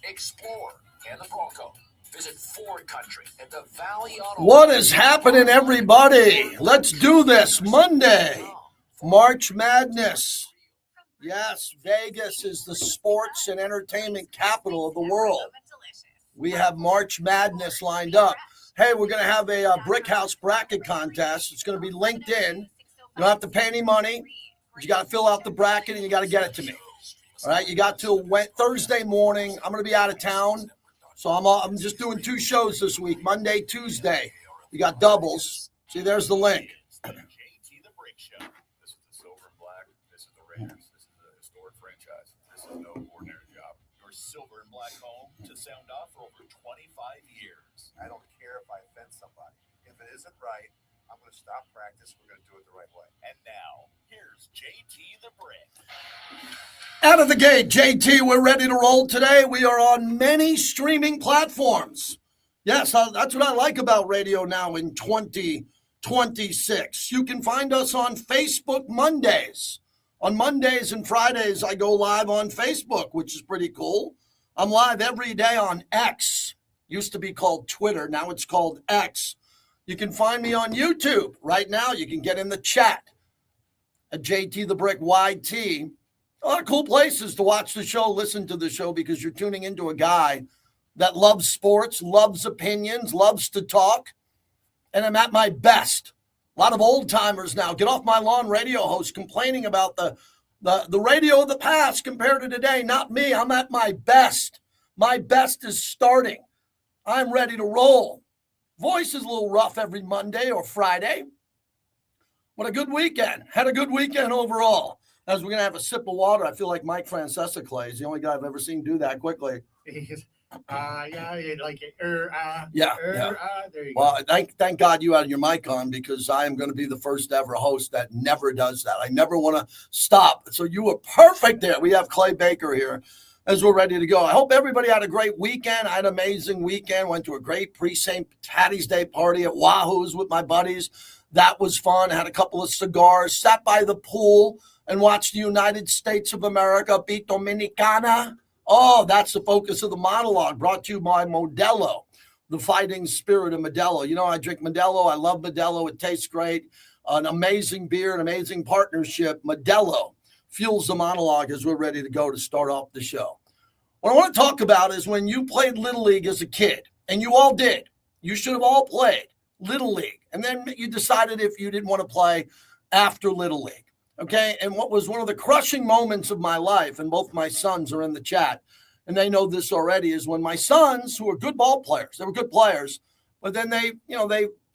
Explore, and the Bronco. Visit Ford Country at the Valley Auto. What is happening, everybody? Let's do this. Monday, March Madness. Yes, Vegas is the sports and entertainment capital of the world. We have March Madness lined up. Hey, we're going to have a Brick House bracket contest. It's going to be linked in. You don't have to pay any money. But you got to fill out the bracket, and you got to get it to me. All right, you got till Thursday morning. I'm going to be out of town, so I'm just doing 2 shows this week, Monday, Tuesday. You got doubles. See, there's the link. JT the Brick Show. This is the silver and black. This is the Raiders. This is the historic franchise. This is no ordinary job. Your silver and black home to sound off for over 25 years. I don't care if I offend somebody. If it isn't right, I'm going to stop practice. We're going to do it the right way. And now, here's JT the Brick. Out of the gate, JT, we're ready to roll today. We are on many streaming platforms. Yes, that's what I like about radio now in 2026. You can find us on Facebook Mondays. On Mondays and Fridays, I go live on Facebook, which is pretty cool. I'm live every day on X. Used to be called Twitter. Now it's called X. You can find me on YouTube. Right now, you can get in the chat at JT the Brick YT. A lot of cool places to watch the show, listen to the show, because you're tuning into a guy that loves sports, loves opinions, loves to talk, and I'm at my best. A lot of old timers now, get off my lawn radio host complaining about the radio of the past compared to today. Not me. I'm at my best. My best is starting. I'm ready to roll. Voice is a little rough every Monday or Friday. What a good weekend. Had a good weekend overall. As we're going to have a sip of water, I feel like Mike Francesa Clay is the only guy I've ever seen do that quickly. Yeah. Yeah. There you Well, thank God you had your mic on, because I am going to be the first ever host that never does that. I never want to stop. So you were perfect there. We have Clay Baker here as we're ready to go. I hope everybody had a great weekend. I had an amazing weekend. Went to a great pre-St. Patty's Day party at Wahoo's with my buddies. That was fun. Had a couple of cigars, sat by the pool and watched the United States of America beat Dominicana. Oh, that's the focus of the monologue, brought to you by Modelo, the fighting spirit of Modelo. You know, I drink Modelo. I love Modelo. It tastes great. An amazing beer, an amazing partnership. Modelo fuels the monologue as we're ready to go to start off the show. What I want to talk about is when you played Little League as a kid, and you all did. You should have all played Little League. And then you decided if you didn't want to play after Little League. Okay, and what was one of the crushing moments of my life, and both my sons are in the chat, and they know this already, is when my sons, who were good ball players, they were good players, but then they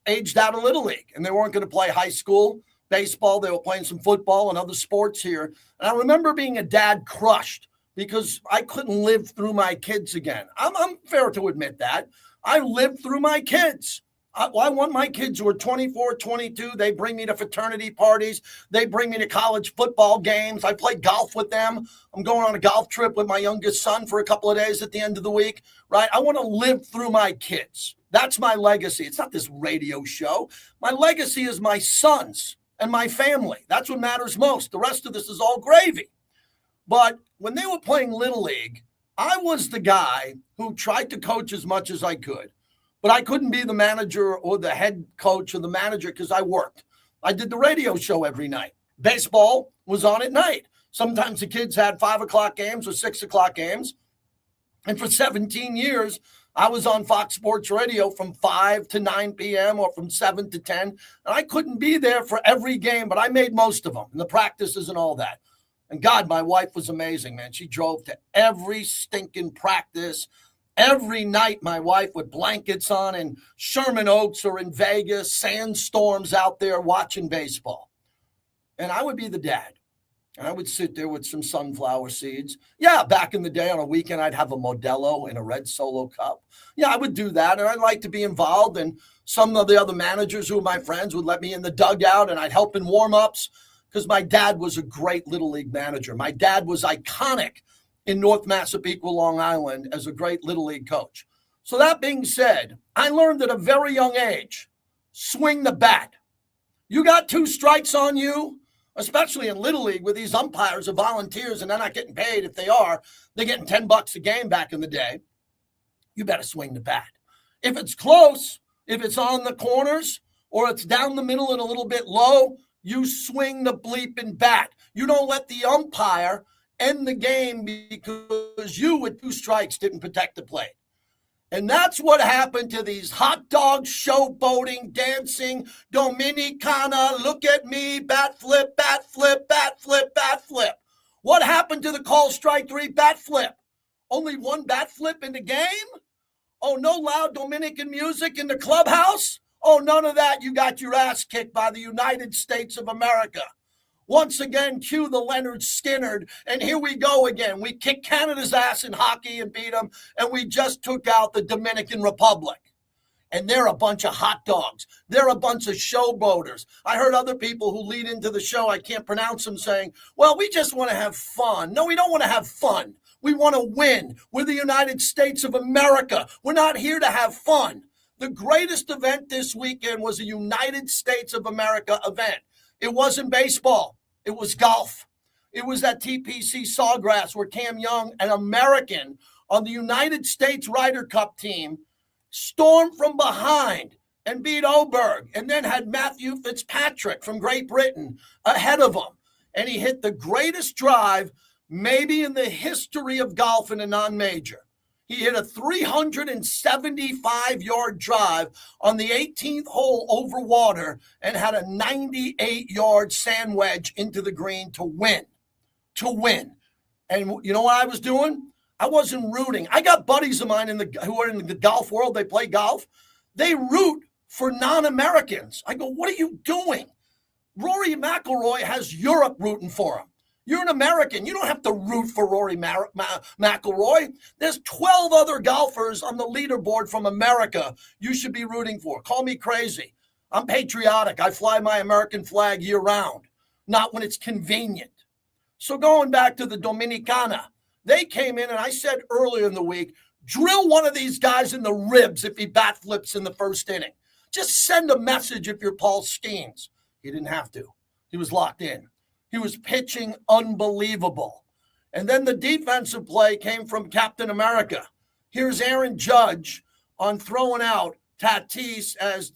aged out of Little League, and they weren't going to play high school baseball. They were playing some football and other sports here. And I remember being a dad crushed because I couldn't live through my kids again. I'm fair to admit that. I lived through my kids. I want my kids who are 24, 22. They bring me to fraternity parties. They bring me to college football games. I play golf with them. I'm going on a golf trip with my youngest son for a couple of days at the end of the week, right? I want to live through my kids. That's my legacy. It's not this radio show. My legacy is my sons and my family. That's what matters most. The rest of this is all gravy. But when they were playing Little League, I was the guy who tried to coach as much as I could. But I couldn't be the manager or the head coach or the manager because I worked. I did the radio show every night. Baseball was on at night. Sometimes the kids had 5 o'clock games or 6 o'clock games. And for 17 years, I was on Fox Sports Radio from 5 to 9 p.m. or from 7 to 10. And I couldn't be there for every game, but I made most of them, and the practices and all that. And God, my wife was amazing, man. She drove to every stinking practice. Every night, my wife with blankets on in Sherman Oaks or in Vegas, sandstorms out there watching baseball. And I would be the dad. And I would sit there with some sunflower seeds. Yeah, back in the day on a weekend, I'd have a Modelo in a red Solo cup. Yeah, I would do that. And I'd like to be involved. And some of the other managers who were my friends would let me in the dugout, and I'd help in warm-ups because my dad was a great Little League manager. My dad was iconic in North Massapequa, Long Island, as a great Little League coach. So that being said, I learned at a very young age, swing the bat. You got 2 strikes on you, especially in Little League where these umpires are volunteers and they're not getting paid. If they are, they're getting $10 a game back in the day. You better swing the bat. If it's close, if it's on the corners or it's down the middle and a little bit low, you swing the bleeping bat. You don't let the umpire end the game because you with 2 strikes didn't protect the plate. And that's what happened to these hot dog showboating, dancing, Dominicana, look at me, bat flip, bat flip, bat flip, bat flip. What happened to the call strike 3 bat flip? Only 1 bat flip in the game? Oh, no loud Dominican music in the clubhouse? Oh, none of that. You got your ass kicked by the United States of America. Once again, cue the Leonard Skinnerd, and here we go again. We kicked Canada's ass in hockey and beat them, and we just took out the Dominican Republic. And they're a bunch of hot dogs. They're a bunch of showboaters. I heard other people who lead into the show, I can't pronounce them, saying, well, we just want to have fun. No, we don't want to have fun. We want to win. We're the United States of America. We're not here to have fun. The greatest event this weekend was a United States of America event. It wasn't baseball. It was golf. It was that TPC Sawgrass where Cam Young, an American on the United States Ryder Cup team, stormed from behind and beat Oberg and then had Matthew Fitzpatrick from Great Britain ahead of him. And he hit the greatest drive maybe in the history of golf in a non-major. He hit a 375-yard drive on the 18th hole over water and had a 98-yard sand wedge into the green to win. And you know what I was doing? I wasn't rooting. I got buddies of mine who are in the golf world. They play golf. They root for non-Americans. I go, what are you doing? Rory McIlroy has Europe rooting for him. You're an American. You don't have to root for Rory McIlroy. There's 12 other golfers on the leaderboard from America you should be rooting for. Call me crazy. I'm patriotic. I fly my American flag year-round, not when it's convenient. So going back to the Dominicana, they came in, and I said earlier in the week, drill one of these guys in the ribs if he bat flips in the first inning. Just send a message if you're Paul Skeens. He didn't have to. He was locked in. He was pitching unbelievable. And then the defensive play came from Captain America. Here's Aaron Judge on throwing out Tatis as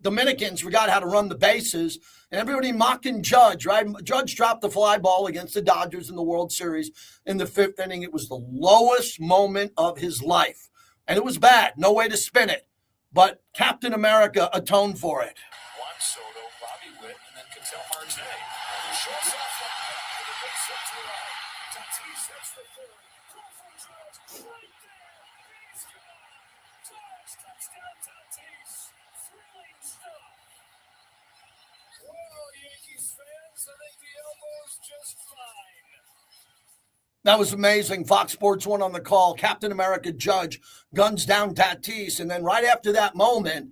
Dominicans forgot how to run the bases. And everybody mocking Judge, right? Judge dropped the fly ball against the Dodgers in the World Series in the 5th inning. It was the lowest moment of his life. And it was bad. No way to spin it. But Captain America atoned for it. Juan Soto, Bobby Witt, and then Ketel Marte. Shows off the back to the base hit to right. Tatis hits the 3rd. Crawford drives right there. He's gone. Drives, touchdown, Tatis. Thrilling stuff. Well, Yankees fans, I think the elbow's just fine. That was amazing. Fox Sports 1 on the call. Captain America Judge guns down Tatis. And then right after that moment,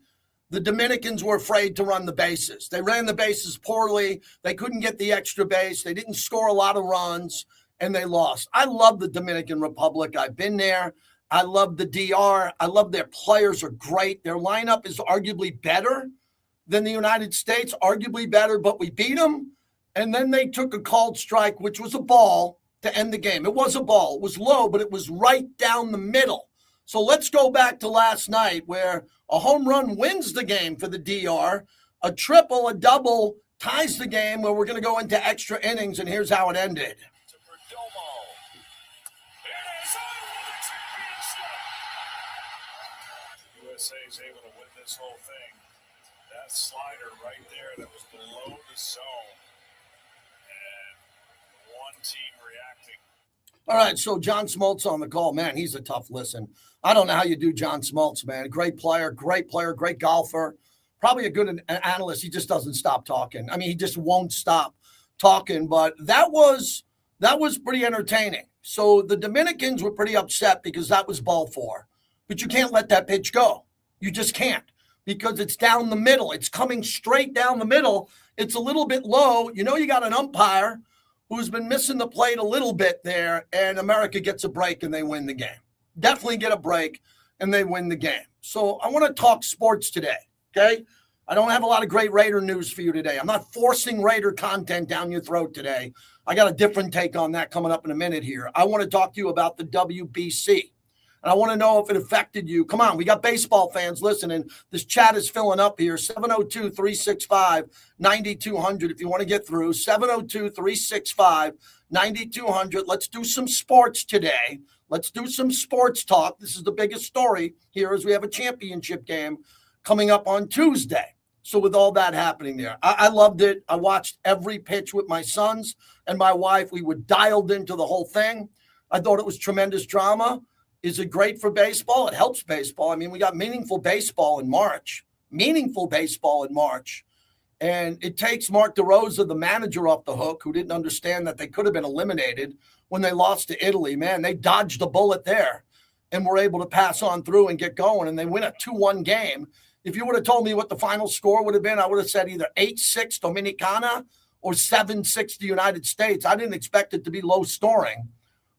the Dominicans were afraid to run the bases. They ran the bases poorly. They couldn't get the extra base. They didn't score a lot of runs, and they lost. I love the Dominican Republic. I've been there. I love the DR. I love their players are great. Their lineup is arguably better than the United States, arguably better, but we beat them. And then they took a called strike, which was a ball, to end the game. It was a ball. It was low, but it was right down the middle. So let's go back to last night where a home run wins the game for the DR, a triple, a double ties the game where we're going to go into extra innings, and here's how it ended. To Perdomo. It is another championship. USA is able to win this whole thing. That slider right there that was below the zone. And one team reacting. All right, so John Smoltz on the call. Man, he's a tough listen. I don't know how you do John Smoltz, man. Great player, great golfer. Probably a good analyst. He just doesn't stop talking. I mean, he just won't stop talking. But that was pretty entertaining. So the Dominicans were pretty upset because that was ball 4. But you can't let that pitch go. You just can't because it's down the middle. It's coming straight down the middle. It's a little bit low. You know you got an umpire who's been missing the plate a little bit there, and America gets a break and they win the game. Definitely get a break and they win the game. So I want to talk sports today, okay? I don't have a lot of great Raider news for you today. I'm not forcing Raider content down your throat today. I got a different take on that coming up in a minute here. I want to talk to you about the WBC. And I want to know if it affected you. Come on, we got baseball fans listening. This chat is filling up here. 702-365-9200 if you want to get through. 702-365-9200. Let's do some sports today. Let's do some sports talk. This is the biggest story here as we have a championship game coming up on Tuesday. So with all that happening there, I loved it. I watched every pitch with my sons and my wife. We were dialed into the whole thing. I thought it was tremendous drama. Is it great for baseball? It helps baseball. I mean, we got meaningful baseball in March. And it takes Mark DeRosa, the manager, off the hook, who didn't understand that they could have been eliminated when they lost to Italy. Man, they dodged a bullet there and were able to pass on through and get going, and they win a 2-1 game. If you would have told me what the final score would have been, I would have said either 8-6 Dominicana or 7-6 the United States. I didn't expect it to be low scoring.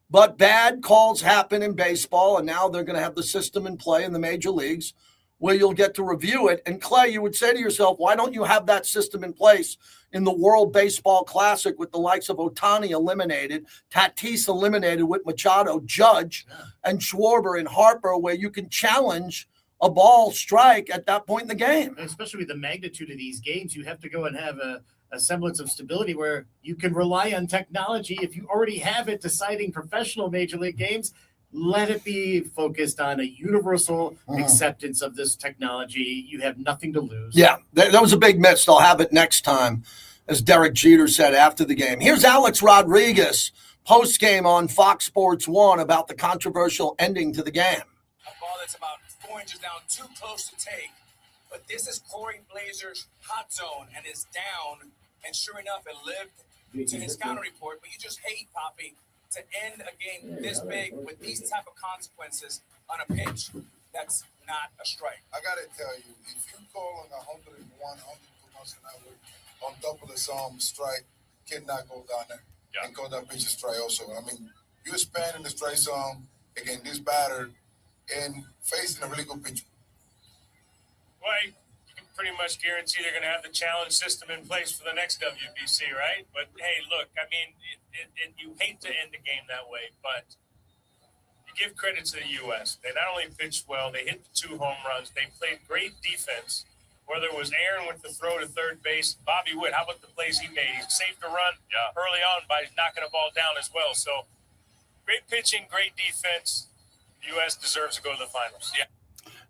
But bad calls happen in baseball, and now they're going to have the system in play in the major leagues where you'll get to review it. And, Clay, you would say to yourself, why don't you have that system in place in the World Baseball Classic with the likes of Ohtani eliminated, Tatis eliminated with Machado, Judge, and Schwarber and Harper, where you can challenge a ball strike at that point in the game? And especially with the magnitude of these games, you have to go and have a semblance of stability where you can rely on technology. If you already have it deciding professional major league games, let it be focused on a universal acceptance of this technology. You have nothing to lose. Yeah, that was a big miss. They'll have it next time, as Derek Jeter said after the game. Here's Alex Rodriguez post-game on Fox Sports 1 about the controversial ending to the game. A ball that's about 4 inches down, too close to take. But this is Corey Blazer's hot zone and is down. And sure enough, it lived to his counter report. But you just hate, Poppy, to end a game this big with these type of consequences on a pitch that's not a strike. I got to tell you, if you call on 101, 102 miles an hour on top of the strike, cannot go down there and call that pitch a strike also. I mean, you're expanding the strike zone against this batter and facing a really good pitcher. Well, you can pretty much guarantee they're going to have the challenge system in place for the next WBC, right? But, hey, look, I mean, you hate to end the game that way, but you give credit to the U.S. They not only pitched well, they hit the 2 home runs. They played great defense, whether it was Aaron with the throw to third base. Bobby Witt, how about the plays he made? He saved the run early on by knocking a ball down as well. So, great pitching, great defense. The U.S. deserves to go to the finals.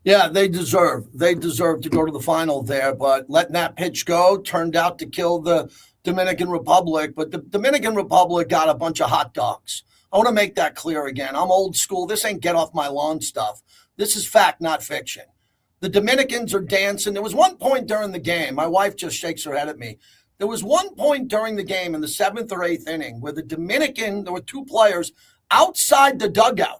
Yeah, they deserve to go to the final there, but letting that pitch go turned out to kill the Dominican Republic. But the Dominican Republic got a bunch of hot dogs. I want to make that clear again. I'm old school. This ain't get off my lawn stuff. This is fact, not fiction. The Dominicans are dancing. There was one point during the game. My wife just shakes her head at me. There was one point during the game in the 7th or 8th inning where there were 2 players outside the dugout.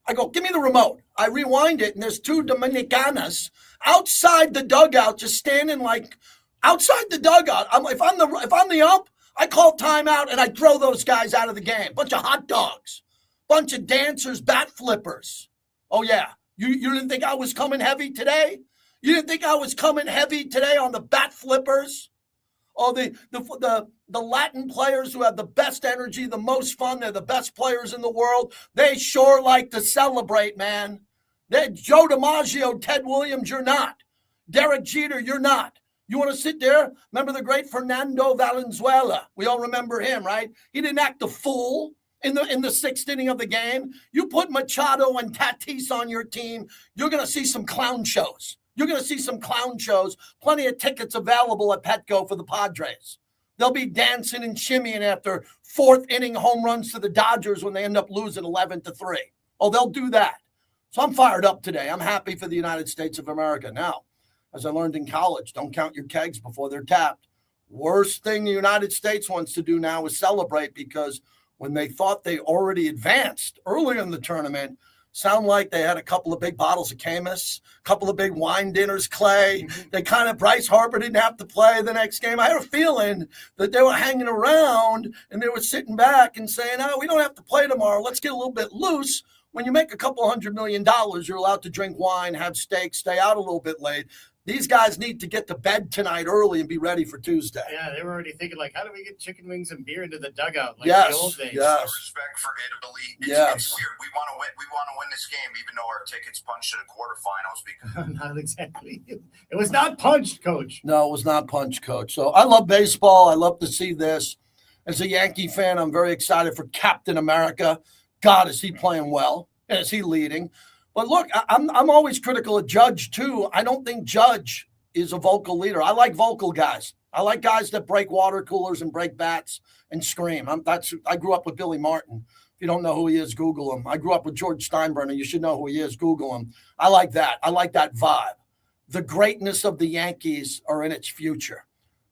I go, give me the remote. I rewind it, and there's 2 Dominicanas outside the dugout, just standing like outside the dugout. If I'm the ump, I call timeout and I throw those guys out of the game. Bunch of hot dogs, bunch of dancers, bat flippers. Oh yeah, you didn't think I was coming heavy today? You didn't think I was coming heavy today on the bat flippers? Oh, the Latin players who have the best energy, the most fun, they're the best players in the world. They sure like to celebrate, man. Joe DiMaggio, Ted Williams, you're not. Derek Jeter, you're not. You want to sit there? Remember the great Fernando Valenzuela? We all remember him, right? He didn't act a fool in the 6th inning of the game. You put Machado and Tatis on your team, you're going to see some clown shows. You're going to see some clown shows. Plenty of tickets available at Petco for the Padres. They'll be dancing and shimmying after 4th inning home runs to the Dodgers when they end up losing 11-3. Oh, they'll do that. So I'm fired up today. I'm happy for the United States of America. Now, as I learned in college, don't count your kegs before they're tapped. Worst thing the United States wants to do now is celebrate, because when they thought they already advanced earlier in the tournament, sound like they had a couple of big bottles of Camus, a couple of big wine dinners, Clay. Bryce Harper didn't have to play the next game. I had a feeling that they were hanging around and they were sitting back and saying, oh, we don't have to play tomorrow. Let's get a little bit loose. When you make a couple $100 million, you're allowed to drink wine, have steak, stay out a little bit late. These guys need to get to bed tonight early and be ready for Tuesday. Yeah, they were already thinking, like, how do we get chicken wings and beer into the dugout like Yes, the old days? yes. Respect for Italy. Yes. It's weird. We want to win. We want to win this game, even though our tickets punched to the quarterfinals. Because Not exactly. It was not punched, Coach. No, it was not punch, Coach. So I love baseball. I love to see this. As a Yankee fan, I'm very excited for Captain America. God, is he playing well? And is he leading? But look, I'm always critical of Judge, too. I don't think Judge is a vocal leader. I like vocal guys. I like guys that break water coolers and break bats and scream. I grew up with Billy Martin. If you don't know who he is, Google him. I grew up with George Steinbrenner. You should know who he is. Google him. I like that. I like that vibe. The greatness of the Yankees are in its future.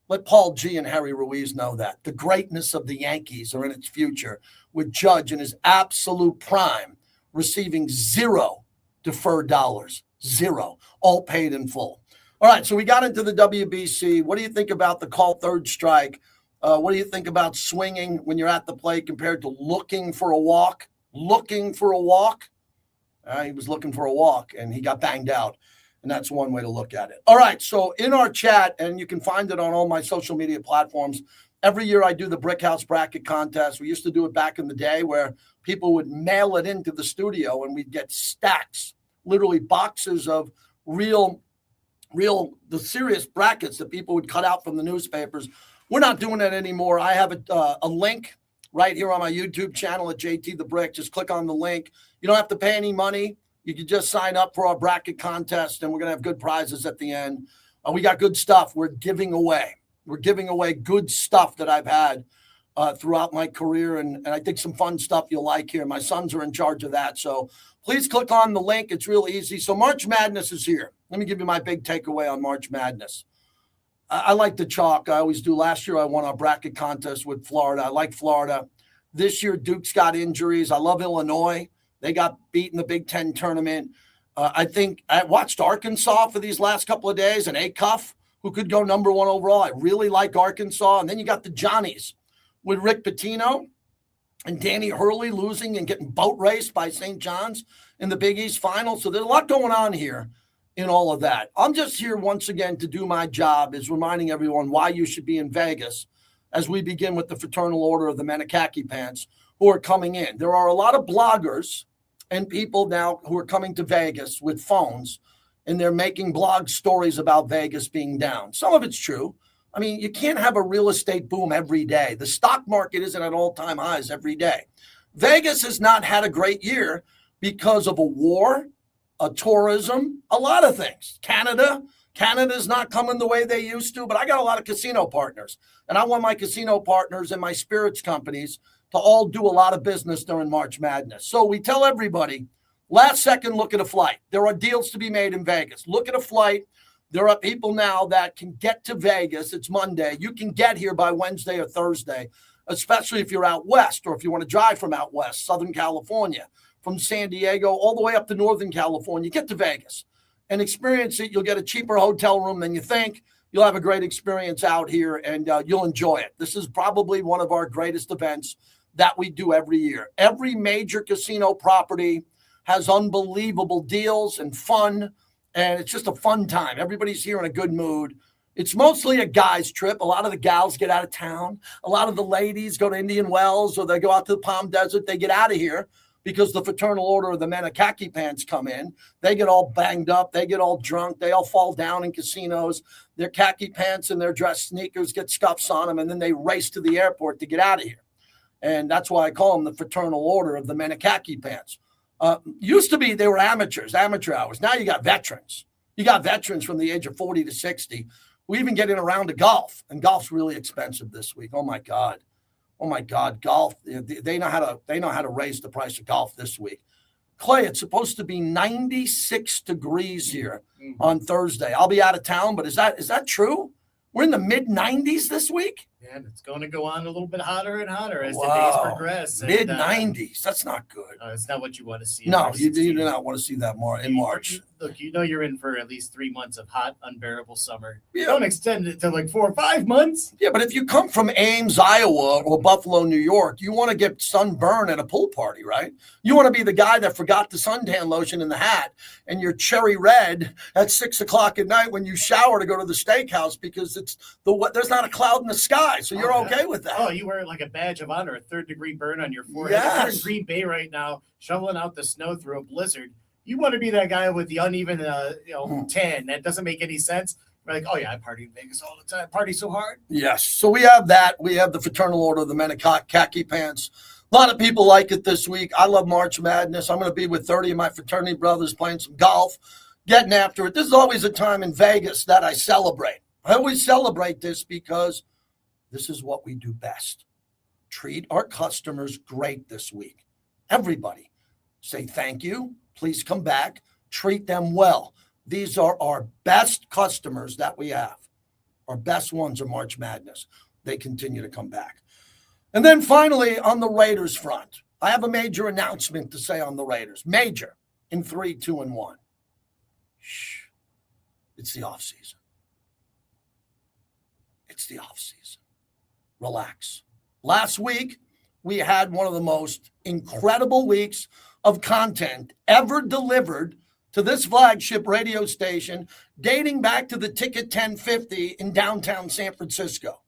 Let Paul G. and Harry Ruiz know that. The greatness of the Yankees are in its future, with Judge in his absolute prime receiving zero deferred dollars. Zero. All paid in full. All right, so we got into the WBC. What do you think about the call third strike? What do you think about swinging when you're at the plate compared to looking for a walk? Looking for a walk? He was looking for a walk, and he got banged out. And that's one way to look at it. All right, so in our chat, and you can find it on all my social media platforms, every year I do the Brick House Bracket Contest. We used to do it back in the day where people would mail it into the studio, and we'd get stacks, literally boxes of the serious brackets that people would cut out from the newspapers. We're not doing that anymore. I have a link right here on my YouTube channel at JT the Brick. Just click on the link. You don't have to pay any money. You can just sign up for our bracket contest, and we're going to have good prizes at the end. We got good stuff we're giving away. We're giving away good stuff that I've had throughout my career, and I think some fun stuff you'll like here. My sons are in charge of that, so please click on the link. It's real easy. So March Madness is here. Let me give you my big takeaway on March Madness. I like the chalk. I always do. Last year, I won our bracket contest with Florida. I like Florida. This year, Duke's got injuries. I love Illinois. They got beat in the Big Ten tournament. I think I watched Arkansas for these last couple of days, and Acuff, who could go number one overall. I really like Arkansas. And then you got the Johnnies with Rick Pitino and Danny Hurley losing and getting boat raced by St. John's in the Big East Final. So there's a lot going on here in all of that. I'm just here once again to do my job, is reminding everyone why you should be in Vegas as we begin with the Fraternal Order of the Men in Khaki Pants who are coming in. There are a lot of bloggers and people now who are coming to Vegas with phones, and they're making blog stories about Vegas being down. Some of it's true. I mean, you can't have a real estate boom every day. The stock market isn't at all-time highs every day. Vegas has not had a great year because of a war, a tourism, a lot of things. Canada's not coming the way they used to, but I got a lot of casino partners, and I want my casino partners and my spirits companies to all do a lot of business during March Madness. So we tell everybody, last second, look at a flight. There are deals to be made in Vegas. Look at a flight. There are people now that can get to Vegas. It's Monday. You can get here by Wednesday or Thursday, especially if you're out west or if you want to drive from out west, Southern California, from San Diego all the way up to Northern California. Get to Vegas and experience it. You'll get a cheaper hotel room than you think. You'll have a great experience out here, and you'll enjoy it. This is probably one of our greatest events that we do every year. Every major casino property has unbelievable deals and fun, and it's just a fun time. Everybody's here in a good mood. It's mostly a guy's trip. A lot of the gals get out of town. A lot of the ladies go to Indian Wells or they go out to the Palm Desert. They get out of here because the Fraternal Order of the Men in Khaki Pants come in. They get all banged up. They get all drunk. They all fall down in casinos. Their khaki pants and their dress sneakers get scuffs on them, and then they race to the airport to get out of here. And that's why I call them the Fraternal Order of the Men in Khaki Pants. Used to be they were amateurs, amateur hours. Now you got veterans. You got veterans from the age of 40 to 60. We even get in a round of golf, and golf's really expensive this week. Oh my God, golf. They know how to raise the price of golf this week. Clay, it's supposed to be 96 degrees here on Thursday. I'll be out of town, but is that true? We're in the mid 90s this week. And it's going to go on a little bit hotter and hotter as the days Wow. progress. Mid 90s. That's not good. It's not what you want to see. in No, March you 16th. do not want to see that more in March. Look, you know you're in for at least 3 months of hot, unbearable summer. Yeah. Don't extend it to like 4 or 5 months. Yeah, but if you come from Ames, Iowa, or Buffalo, New York, you want to get sunburn at a pool party, right? You want to be the guy that forgot the suntan lotion in the hat and you're cherry red at 6 o'clock at night when you shower to go to the steakhouse because there's not a cloud in the sky, so you're okay with that. Oh, you wear it like a badge of honor, a 3rd-degree burn on your forehead. Yes. You're in Green Bay right now, shoveling out the snow through a blizzard. You want to be that guy with the uneven, tan. That doesn't make any sense. We're like, oh yeah, I party in Vegas all the time. Party so hard. Yes. So we have that. We have the Fraternal Order of the Men in Khaki Pants. A lot of people like it this week. I love March Madness. I'm going to be with 30 of my fraternity brothers playing some golf, getting after it. This is always a time in Vegas that I celebrate. I always celebrate this because this is what we do best. Treat our customers great this week. Everybody. Say thank you. Please come back. Treat them well. These are our best customers that we have. Our best ones are March Madness. They continue to come back. And then finally, on the Raiders front, I have a major announcement to say on the Raiders. Major in 3, 2, and 1. Shh. It's the offseason. It's the offseason. Relax. Last week, we had one of the most incredible weeks of content ever delivered to this flagship radio station dating back to the Ticket 1050 in downtown San Francisco.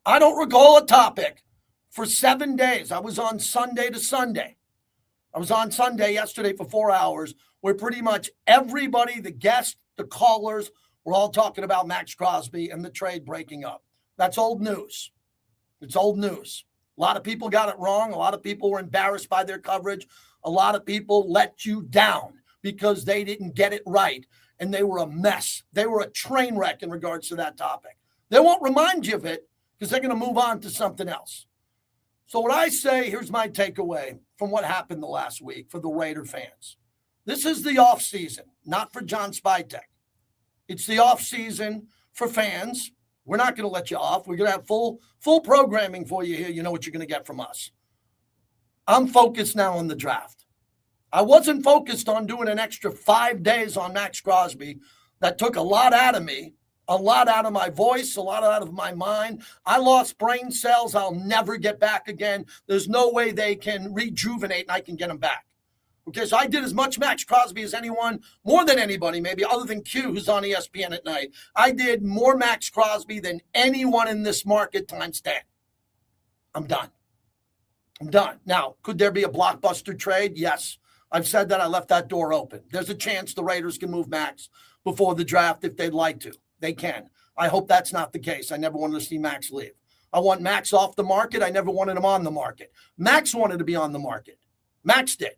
I don't recall a topic for 7 days. I was on Sunday to Sunday. I was on Sunday yesterday for 4 hours where pretty much everybody, the guests, the callers, were all talking about Max Crosby and the trade breaking up. That's old news. It's old news. A lot of people got it wrong. A lot of people were embarrassed by their coverage. A lot of people let you down because they didn't get it right, and they were a mess. They were a train wreck in regards to that topic. They won't remind you of it because they're going to move on to something else. So what I say, here's my takeaway from what happened the last week for the Raider fans. This is the off season, not for John Spytek. It's the off season for fans. We're not going to let you off. We're going to have full programming for you here. You know what you're going to get from us. I'm focused now on the draft. I wasn't focused on doing an extra 5 days on Max Crosby. That took a lot out of me, a lot out of my voice, a lot out of my mind. I lost brain cells I'll never get back again. There's no way they can rejuvenate and I can get them back. Okay, so I did as much Max Crosby as anyone, more than anybody, maybe other than Q, who's on ESPN at night. I did more Max Crosby than anyone in this market times 10. I'm done. Now, could there be a blockbuster trade? Yes. I've said that. I left that door open. There's a chance the Raiders can move Max before the draft if they'd like to. They can. I hope that's not the case. I never wanted to see Max leave. I want Max off the market. I never wanted him on the market. Max wanted to be on the market. Max did.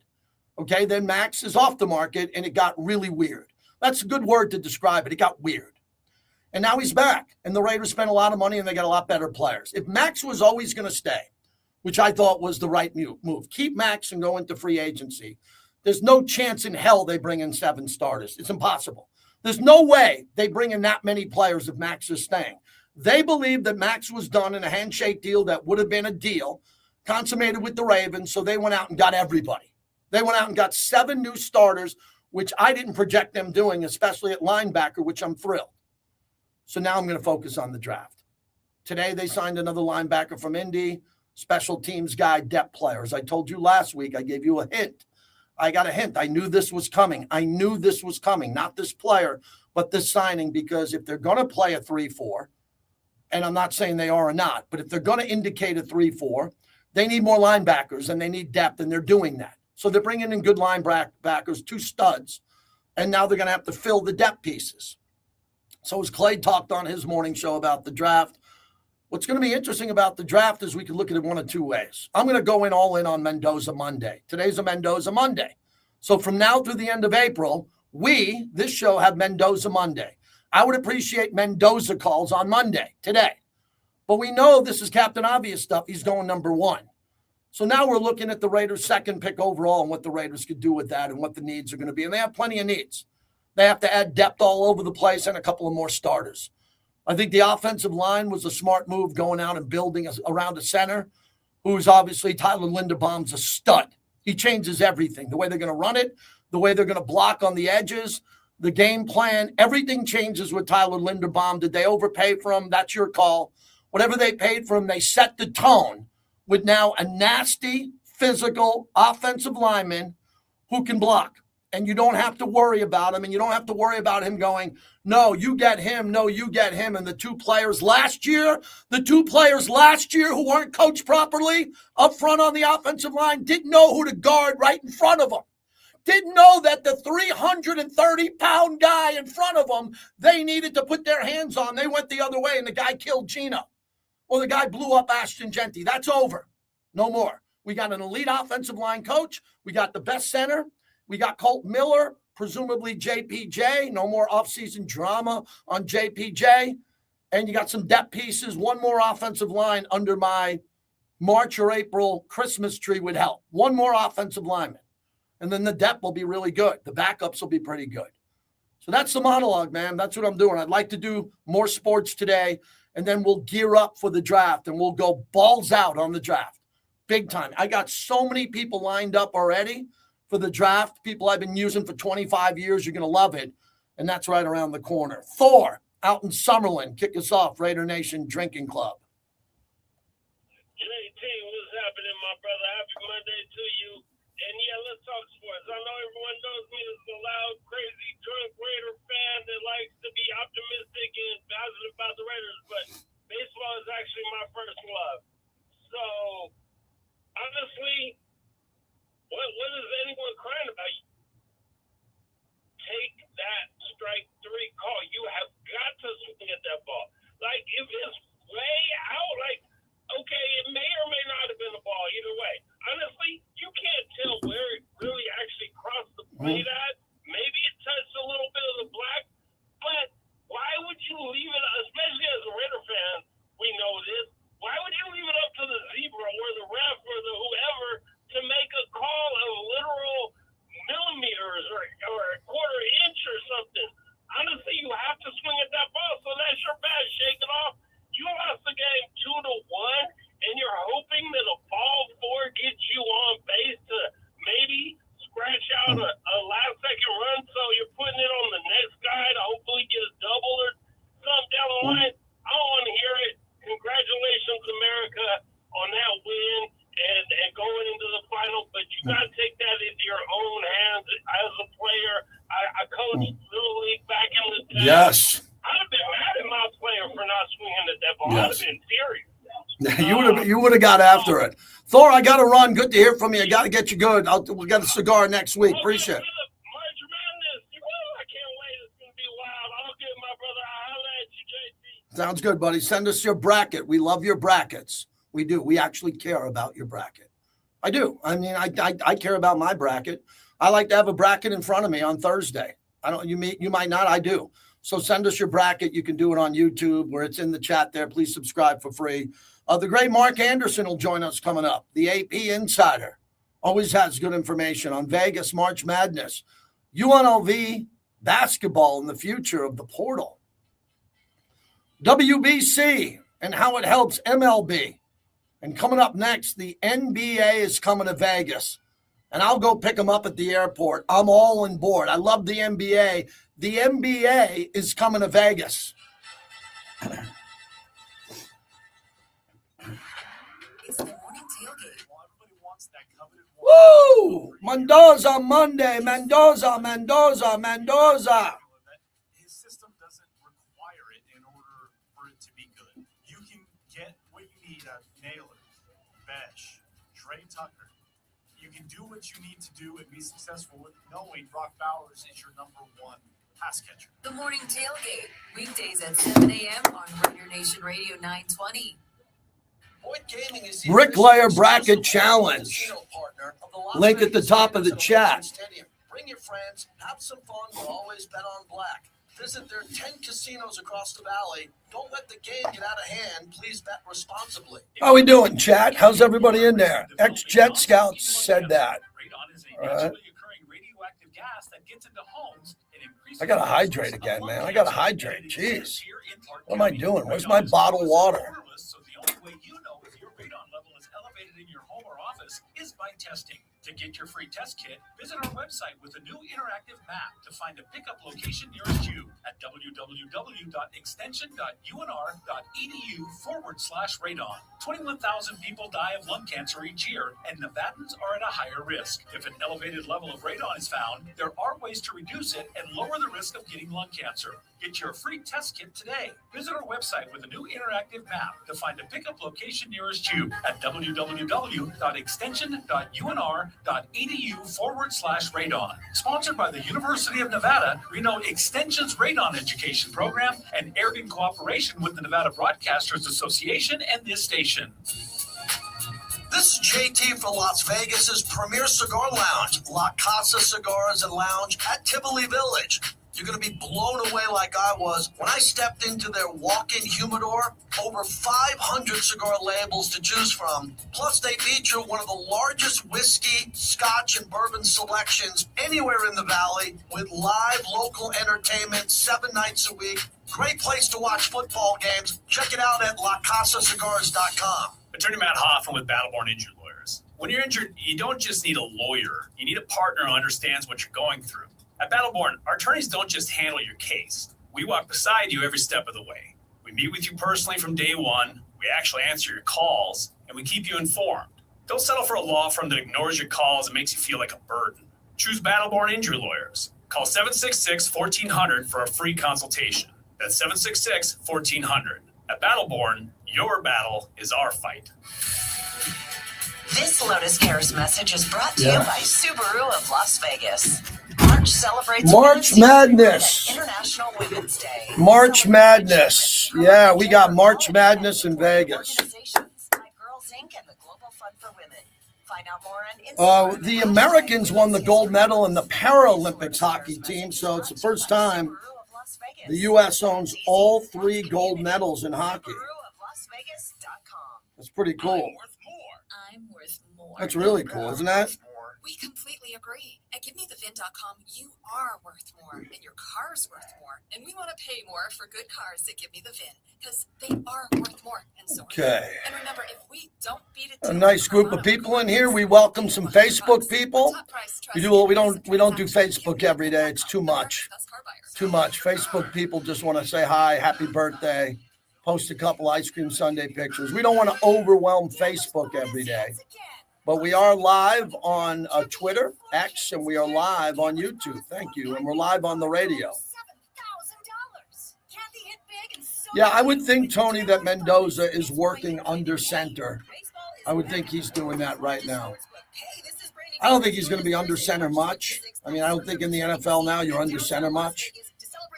Okay, then Max is off the market, and it got really weird. That's a good word to describe it. It got weird. And now he's back, and the Raiders spent a lot of money, and they got a lot better players. If Max was always going to stay, which I thought was the right move, keep Max and go into free agency, there's no chance in hell they bring in 7 starters. It's impossible. There's no way they bring in that many players if Max is staying. They believed that Max was done in a handshake deal that would have been a deal consummated with the Ravens, so they went out and got everybody. They went out and got 7 new starters, which I didn't project them doing, especially at linebacker, which I'm thrilled. So now I'm going to focus on the draft. Today they signed another linebacker from Indy, special teams guy, depth players. I told you last week, I gave you a hint. I got a hint. I knew this was coming. Not this player, but this signing, because if they're going to play a 3-4, and I'm not saying they are or not, but if they're going to indicate a 3-4, they need more linebackers and they need depth, and they're doing that. So they're bringing in good linebackers, 2 studs, and now they're going to have to fill the depth pieces. So as Clay talked on his morning show about the draft, what's going to be interesting about the draft is we can look at it one of 2 ways. I'm going to go in all in on Mendoza Monday. Today's a Mendoza Monday. So from now through the end of April, this show, have Mendoza Monday. I would appreciate Mendoza calls on Monday, today. But we know this is Captain Obvious stuff. He's going number 1. So now we're looking at the Raiders' 2nd pick overall and what the Raiders could do with that and what the needs are going to be. And they have plenty of needs. They have to add depth all over the place and a couple of more starters. I think the offensive line was a smart move going out and building around a center who's obviously Tyler Linderbaum's a stud. He changes everything, the way they're going to run it, the way they're going to block on the edges, the game plan. Everything changes with Tyler Linderbaum. Did they overpay for him? That's your call. Whatever they paid for him, they set the tone with now a nasty, physical offensive lineman who can block. And you don't have to worry about him, and you don't have to worry about him going, no, you get him, no, you get him. And the two players last year who weren't coached properly up front on the offensive line didn't know who to guard right in front of them. Didn't know that the 330-pound guy in front of them, they needed to put their hands on. They went the other way, and the guy killed Gino. Or the guy blew up Ashton Genty. That's over. No more. We got an elite offensive line coach. We got the best center. We got Colt Miller, presumably JPJ. No more offseason drama on JPJ. And you got some depth pieces. One more offensive line under my March or April Christmas tree would help. One more offensive lineman. And then the depth will be really good. The backups will be pretty good. So that's the monologue, man. That's what I'm doing. I'd like to do more sports today, and then we'll gear up for the draft, and we'll go balls out on the draft. Big time. I got so many people lined up already for the draft, people I've been using for 25 years. You're going to love it. And that's right around the corner. Thor out in Summerlin. Kick us off, Raider Nation Drinking Club. JT, what's happening, my brother? Happy Monday to you. And yeah, let's talk sports. I know everyone knows me as the loud, crazy, drunk Raider fan that likes to be optimistic and positive about the Raiders, but baseball is actually my first love. So, honestly, what is anyone crying about? Take that strike three call. You have got to swing at that ball. Like, if it's way out, like, okay, it may or may not have been a ball either way. Honestly, you can't tell where it really actually crossed the plate at. Maybe it touched a little bit of the black, but why would you leave it, especially as a Raider fan, we know this, why would you leave it up to the zebra or the ref or the whoever to make a call of literal millimeters or a quarter inch or something? Honestly, you have to swing at that ball, so that's your bad. Shake it off. You lost the game 2-1, and you're hoping that a ball four gets you on base to maybe scratch out a last-second run, so you're putting it on the next guy to hopefully get a double or something down the line. I don't want to hear it. Congratulations, America, on that win and going into the final, but you got to take that into your own hands as a player. I coached Little League back in the day. Yes. I'd have been mad at my player for not swinging at that ball. Yes. I'd have been furious. You would have got after it. Thor, I got to run. Good to hear from you. I got to get you good. We'll get a cigar next week. Appreciate it. March Madness. I can't wait. It's going to be wild. I'll give my brother a holla at you, JT. Sounds good, buddy. Send us your bracket. We love your brackets. We do. We actually care about your bracket. I do. I mean, I care about my bracket. I like to have a bracket in front of me on Thursday. You might not. I do. So send us your bracket. You can do it on YouTube where it's in the chat there. Please subscribe for free. The great Mark Anderson will join us coming up. The AP Insider always has good information on Vegas March Madness, UNLV basketball in the future of the portal, WBC and how it helps MLB. And coming up next, the NBA is coming to Vegas. And I'll go pick them up at the airport. I'm all on board. I love the NBA. The NBA is coming to Vegas. It's the morning tailgate. Woo! Mendoza Monday. Mendoza. His system doesn't require it in order for it to be good. You can get what you need out of Naylor, Besh, Trey Tucker. You can do what you need to do and be successful with knowing Brock Bowers is your number one pass catcher. The morning tailgate. Weekdays at 7 a.m. on Raider Nation Radio 920. Bricklayer Bracket Challenge. Link at the top of the chat. Bring your friends, have some fun, but always bet on black. Visit their 10 casinos across the valley. Don't let the game get out of hand. Please bet responsibly. How we doing, chat? How's everybody in there? Ex-Jet Scouts said that. All right. radioactive gas that gets into homes and increases. I gotta hydrate again, man. I gotta hydrate. Jeez. What am I doing? Where's my bottled water? So the only way you know if your radon level is elevated in your home or office is by testing. To get your free test kit, visit our website with a new interactive map to find a pickup location nearest you at www.extension.unr.edu/radon. 21,000 people die of lung cancer each year, and Nevadans are at a higher risk. If an elevated level of radon is found, there are ways to reduce it and lower the risk of getting lung cancer. Get your free test kit today. Visit our website with a new interactive map to find a pickup location nearest you at www.extension.unr.edu/radon. Sponsored by the University of Nevada, Reno Extension's Radon Education Program, and aired in cooperation with the Nevada Broadcasters Association and this station. This is JT for Las Vegas's premier cigar lounge, La Casa Cigars and Lounge at Tivoli Village. You're going to be blown away like I was when I stepped into their walk-in humidor. Over 500 cigar labels to choose from. Plus, they feature one of the largest whiskey, scotch, and bourbon selections anywhere in the valley with live local entertainment 7 nights a week. Great place to watch football games. Check it out at lacasacigars.com. Attorney Matt Hoffman with Battleborn Injury Lawyers. When you're injured, you don't just need a lawyer. You need a partner who understands what you're going through. At Battleborn, our attorneys don't just handle your case. We walk beside you every step of the way. We meet with you personally from day one. We actually answer your calls, and we keep you informed. Don't settle for a law firm that ignores your calls and makes you feel like a burden. Choose Battleborn Injury Lawyers. Call 766-1400 for a free consultation. That's 766-1400. At Battleborn, your battle is our fight. This Lotus Cares message is brought to you by Subaru of Las Vegas. March celebrates March Madness. International Women's Day. March Madness. Yeah, we got March Madness in Vegas. The Americans won the gold medal in the Paralympics hockey team, so it's the first time the U.S. owns all 3 gold medals in hockey. That's pretty cool. I'm worth more. That's really cool, isn't that? We completely agree. At GiveMeTheVin.com, you are worth more, and your car's worth more. And we want to pay more for good cars that Give Me the VIN, because they are worth more, and so Okay. And remember, if we don't beat it, A nice group of people in here. We welcome some Facebook people. We don't do Facebook every day. It's too much. Too much. Facebook people just want to say hi, happy birthday, post a couple ice cream sundae pictures. We don't want to overwhelm Facebook every day. But we are live on Twitter, X, and we are live on YouTube. Thank you. And we're live on the radio. Yeah, I would think, Tony, that Mendoza is working under center. I would think he's doing that right now. I don't think he's going to be under center much. I mean, I don't think in the NFL now you're under center much.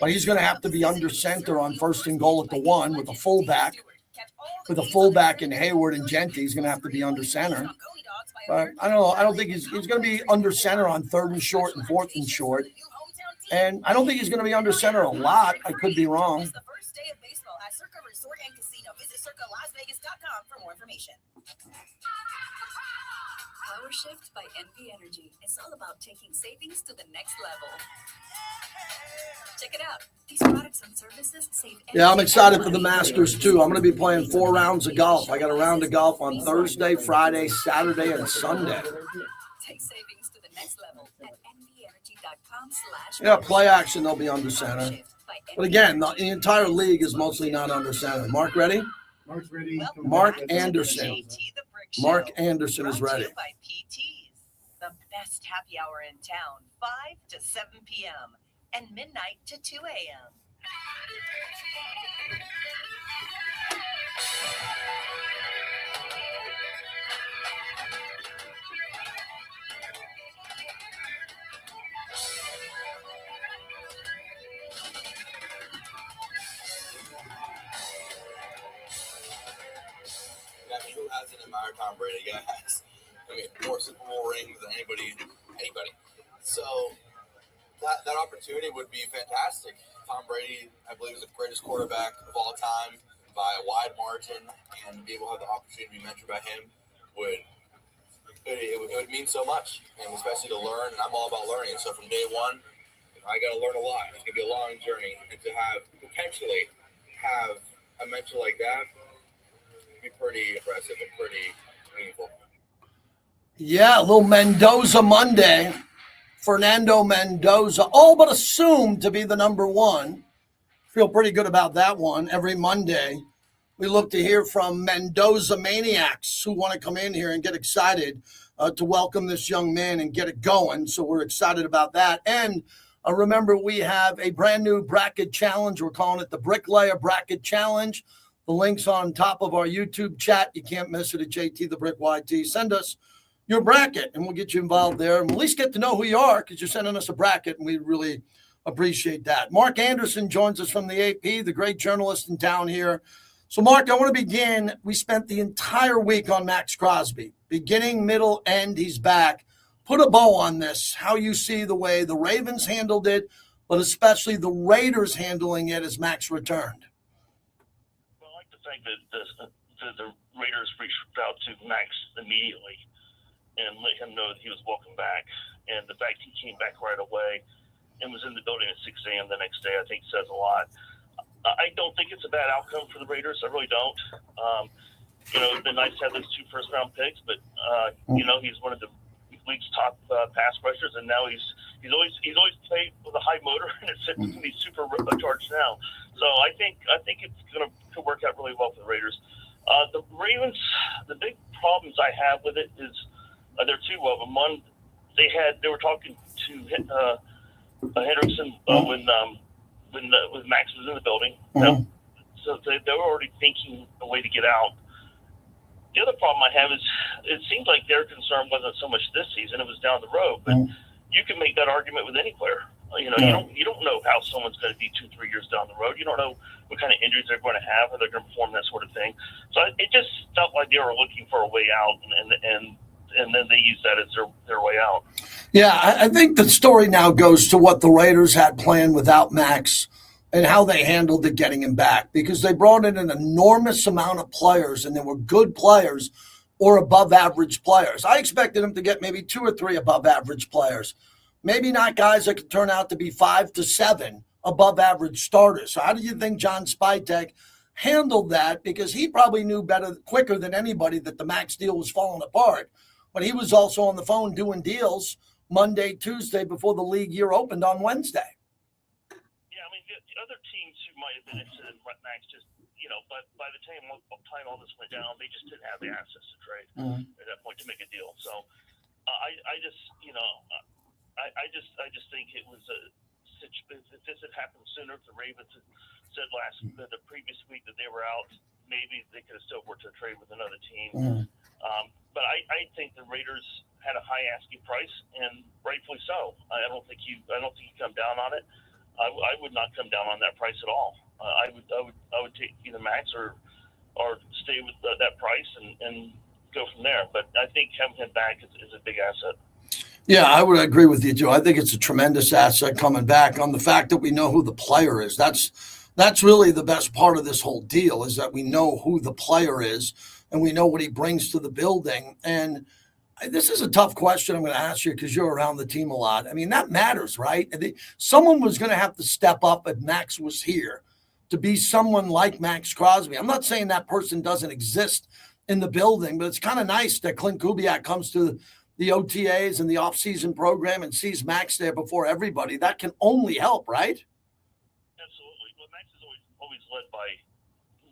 But he's going to have to be under center on 1st and goal at the 1 with a fullback. With a fullback in Hayward and Genty, he's going to have to be under center. But I don't know. I don't think he's going to be under center on 3rd and short and 4th and short. And I don't think he's going to be under center a lot. I could be wrong. The first day of baseball at Circa Resort and Casino. Visit CircaLasVegas.com for more information. Power Shift by NV Energy. It's all about taking savings to the next level. Check it out. These products and services save. Yeah, I'm excited for the Masters, too. I'm going to be playing 4 rounds of golf. I got a round of golf on Thursday, Friday, Saturday, and Sunday. Take savings to the next level at nvenergy.com/. Yeah, play action, they'll be under center. But again, the entire league is mostly not under center. Mark ready? Mark's ready. Mark Anderson. Mark Anderson is ready. By PTs, the best happy hour in town, 5 to 7 p.m. and midnight to 2 a.m. I mean, who hasn't admired Tom Brady, guys? I mean, more Super Bowl rings than anybody. So that opportunity would be fantastic. Tom Brady, I believe, is the greatest quarterback of all time by a wide margin, and to be able to have the opportunity to be mentored by him would it would mean so much, and especially to learn. And I'm all about learning. So from day one, I got to learn a lot. It's gonna be a long journey, and to potentially have a mentor like that be pretty impressive and pretty meaningful. Yeah, a little Mendoza Monday. Fernando Mendoza, all but assumed to be the number one. Feel pretty good about that one. Every Monday, we look to hear from Mendoza maniacs who want to come in here and get excited to welcome this young man and get it going. So we're excited about that. And remember, we have a brand new bracket challenge. We're calling it the Bricklayer Bracket Challenge. The link's on top of our YouTube chat. You can't miss it at JT the Brick YT. Send us your bracket, and we'll get you involved there. And we'll at least get to know who you are because you're sending us a bracket, and we really appreciate that. Mark Anderson joins us from the AP, the great journalist in town here. So, Mark, I want to begin. We spent the entire week on Max Crosby. Beginning, middle, end, he's back. Put a bow on this, how you see the way the Ravens handled it, but especially the Raiders handling it as Max returned. Well, I like to think that the Raiders reached out to Max immediately and let him know that he was welcome back. And the fact he came back right away and was in the building at 6 a.m. the next day, I think says a lot. I don't think it's a bad outcome for the Raiders. I really don't. It'd been nice to have those 2 first-round picks, but he's one of the league's top pass rushers, and now he's always played with a high motor, and it's going to be super charged now. So I think it's going to work out really well for the Raiders. The Ravens, the big problems I have with it is there are 2 of them. One, they were talking to Hendrickson when Max was in the building. So they were already thinking a way to get out. The other problem I have is it seems like their concern wasn't so much this season; it was down the road. But you can make that argument with any player. You don't know how someone's going to be 2-3 years down the road. You don't know what kind of injuries they're going to have, or they're going to perform, that sort of thing. So it just felt like they were looking for a way out, and then they use that as their way out. Yeah, I think the story now goes to what the Raiders had planned without Max and how they handled it getting him back, because they brought in an enormous amount of players, and they were good players or above average players. I expected him to get maybe 2 or 3 above average players, maybe not guys that could turn out to be 5 to 7 above average starters. So how do you think John Spytek handled that? Because he probably knew quicker than anybody that the Max deal was falling apart. But he was also on the phone doing deals Monday, Tuesday before the league year opened on Wednesday. Yeah, I mean, the other teams who might have been interested in Max just, but by the time all this went down, they just didn't have the assets to trade at that point to make a deal. So I just think it was if this had happened sooner, if the Ravens had said the previous week that they were out, maybe they could have still worked a trade with another team. But I think the Raiders had a high asking price, and rightfully so. I don't think you come down on it. I would not come down on that price at all. I would take either Max or stay with that price and go from there. But I think having him back is a big asset. Yeah, I would agree with you, Joe. I think it's a tremendous asset coming back on the fact that we know who the player is. That's really the best part of this whole deal, is that we know who the player is and we know what he brings to the building. And this is a tough question I'm going to ask you because you're around the team a lot. I mean, that matters, right? Someone was going to have to step up if Max was here to be someone like Max Crosby. I'm not saying that person doesn't exist in the building, but it's kind of nice that Clint Kubiak comes to the OTAs and the offseason program and sees Max there before everybody. That can only help, right? Absolutely. Well, Max is always led by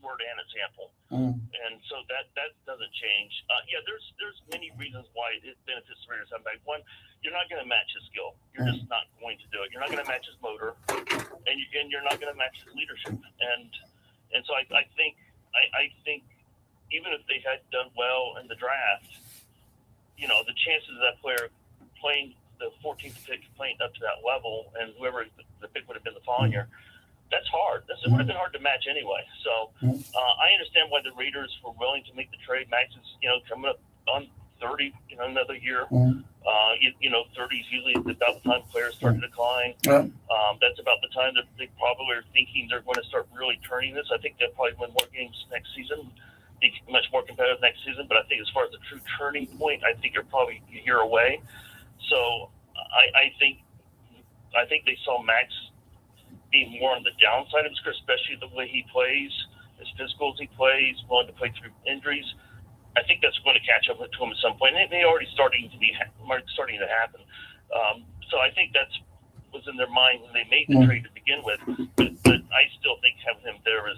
word and example. And so that doesn't change. There's many reasons why it benefits the Raiders. One, you're not going to match his skill. You're just not going to do it. You're not going to match his motor, and you're not going to match his leadership. And so I think even if they had done well in the draft, the chances of that player playing the 14th pick, playing up to that level, and whoever the pick would have been the following year, that's hard. It would have been hard to match anyway. So I understand why the Raiders were willing to make the trade. Max is, coming up on 30, another year. 30 is usually about the time players start to decline. That's about the time that they probably are thinking they're going to start really turning this. I think they'll probably win more games next season, be much more competitive next season. But I think as far as the true turning point, I think you're probably a year away. So I think they saw Max being more on the downside of his career, especially the way he plays, as physical as he plays, willing to play through injuries. I think that's going to catch up to him at some point. And they already starting to happen. So I think that's was in their mind when they made the trade to begin with. But I still think having him there is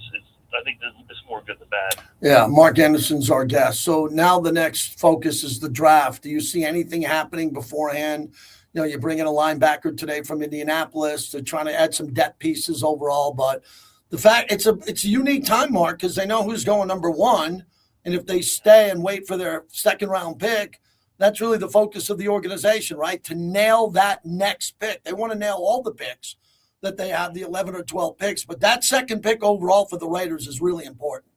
I think it's more good than bad. Yeah, Mark Anderson's our guest. So now the next focus is the draft. Do you see anything happening beforehand? You know, you bring in a linebacker today from Indianapolis to trying to add some depth pieces overall. But the fact it's a unique time, Mark, because they know who's going number one. And if they stay and wait for their second round pick, that's really the focus of the organization, right? To nail that next pick. They want to nail all the picks that they have, the 11 or 12 picks. But that second pick overall for the Raiders is really important.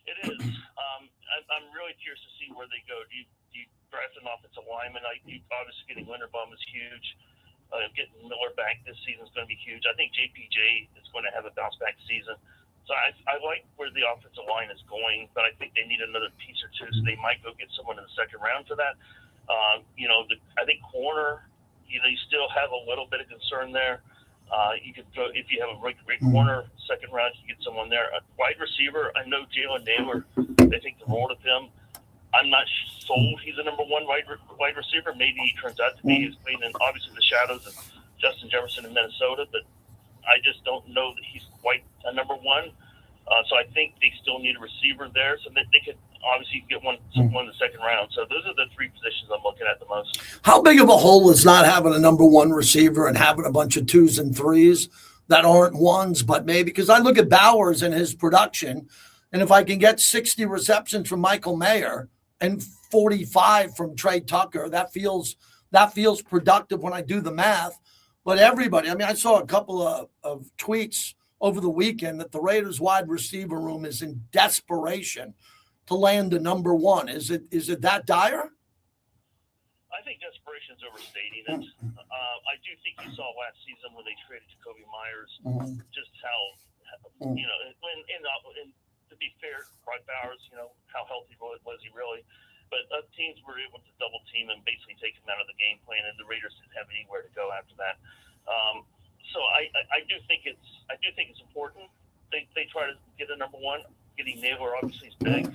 It is. I'm really curious to see where they go. Do you draft an offensive lineman? Obviously, getting Linderbaum is huge. Getting Miller back this season is going to be huge. I think JPJ is going to have a bounce-back season. So I like where the offensive line is going, but I think they need another piece or two, so they might go get someone in the second round for that. I think corner, they still have a little bit of concern there. You could go, if you have a great corner, second round, you get someone there. A wide receiver, I know Jalen Naylor, they think the world of him. I'm not sold he's a number one wide receiver. Maybe he turns out to be. He's playing in, obviously, the shadows of Justin Jefferson in Minnesota, but I just don't know that he's quite a number one. So I think they still need a receiver there, so that they could obviously get someone in the second round. So those are the three positions I'm looking at the most. How big of a hole is not having a number one receiver and having a bunch of twos and threes that aren't ones, but maybe because I look at Bowers and his production, and if I can get 60 receptions from Michael Mayer and 45 from Trey Tucker, that feels productive when I do the math. But everybody, I mean, I saw a couple of tweets over the weekend that the Raiders wide receiver room is in desperation to land a number one. Is it that dire? I think desperation's overstating it. I do think you saw last season when they traded Jacoby Myers, just how, and to be fair, Brock Bowers, how healthy was he really? But teams were able to double team and basically take him out of the game plan, and the Raiders didn't have anywhere to go after that. So I do think it's important. They try to get a number one. Getting Naylor obviously is big.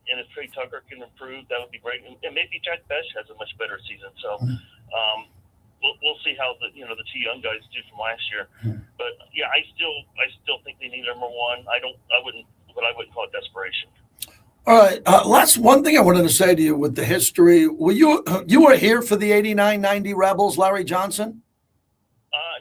And if Trey Tucker can improve, that would be great. And maybe Jack Besh has a much better season. So we'll see how the two young guys do from last year. But yeah, I still think they need number one. I wouldn't call it desperation. All right. Last one thing I wanted to say to you with the history. You were here for the 89-90 Rebels, Larry Johnson?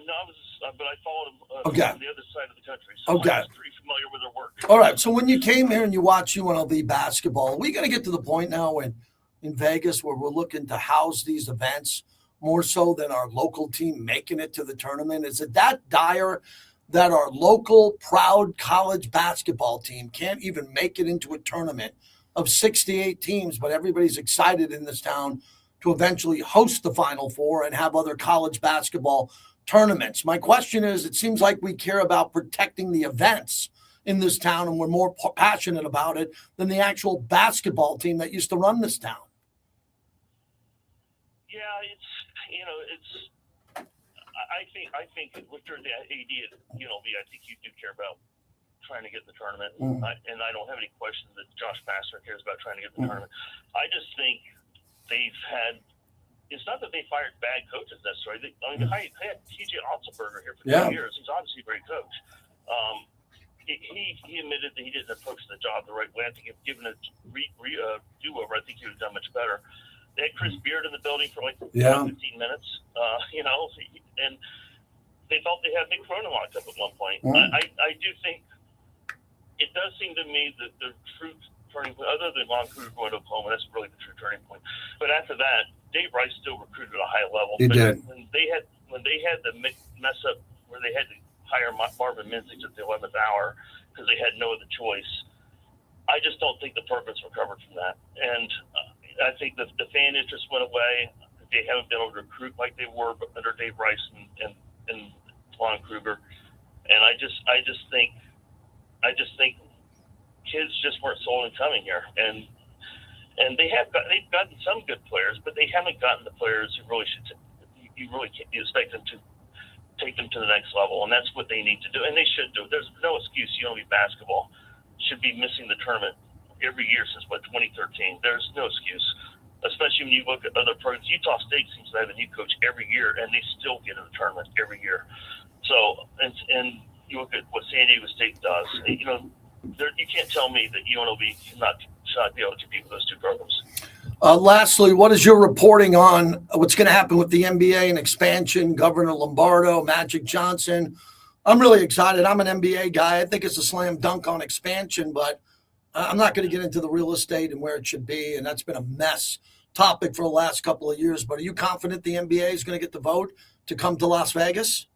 No, but I followed him on the other side of the country. So Okay. I was pretty familiar with their work. All right. So when you came here and you watch UNLV basketball, are we going to get to the point now in Vegas where we're looking to house these events more so than our local team making it to the tournament? Is it that dire that our local proud college basketball team can't even make it into a tournament of 68 teams, but everybody's excited in this town to eventually host the Final Four and have other college basketball tournaments? My question is, it seems like we care about protecting the events in this town and we're more passionate about it than the actual basketball team that used to run this town. Yeah, I think with your AD at UNLV, I think you do care about trying to get in the tournament. And I don't have any questions that Josh Pastner cares about trying to get in the tournament. I just think they've had, it's not that they fired bad coaches necessarily. They had TJ Otzelberger here for 2 years. He's obviously a great coach. He admitted that he didn't approach the job the right way. I think if given a do-over, I think he would have done much better. They had Chris Beard in the building for 15 minutes, and they thought they had Nick Cronin locked up at one point. I do think it does seem to me that the true turning point, other than Lon Kruger going to Oklahoma, that's really the true turning point. But after that, Dave Rice still recruited at a high level. He did. When they had the mess up where they had to hire Marvin Minzig at the 11th hour because they had no other choice, I just don't think the Perkins recovered from that. And I think the fan interest went away. They haven't been able to recruit like they were under Dave Rice and Lon Kruger. And I just think kids just weren't sold on coming here, and they've gotten some good players, but they haven't gotten the players who really should. You really can't expect them to take them to the next level, and that's what they need to do, and they should do. There's no excuse UNLV basketball should be missing the tournament every year since 2013. There's no excuse, especially when you look at other programs. Utah State seems to have a new coach every year, and they still get in the tournament every year. So, and you look at what San Diego State does. You know, you can't tell me that UNLV cannot be able to compete with those two programs. Lastly, what is your reporting on what's going to happen with the NBA and expansion? Governor Lombardo, Magic Johnson. I'm really excited. I'm an NBA guy. I think it's a slam dunk on expansion, but I'm not going to get into the real estate and where it should be, and that's been a mess topic for the last couple of years. But are you confident the NBA is going to get the vote to come to Las Vegas?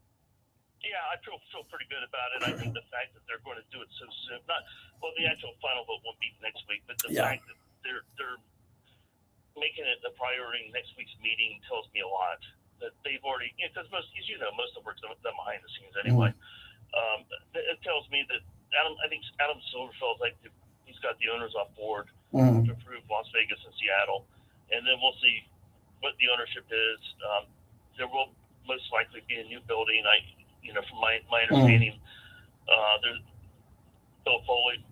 Yeah, I feel pretty good about it. I think the fact that they're going to do it so soon, the actual final vote won't be next week, but the fact that they're making it a priority in next week's meeting tells me a lot. That they've already, because most of the work's done behind the scenes anyway. It tells me that I think Adam Silver feels like he's got the owners on board to approve Las Vegas and Seattle, and then we'll see what the ownership is. There will most likely be a new building. From my understanding, there's Bill Foley,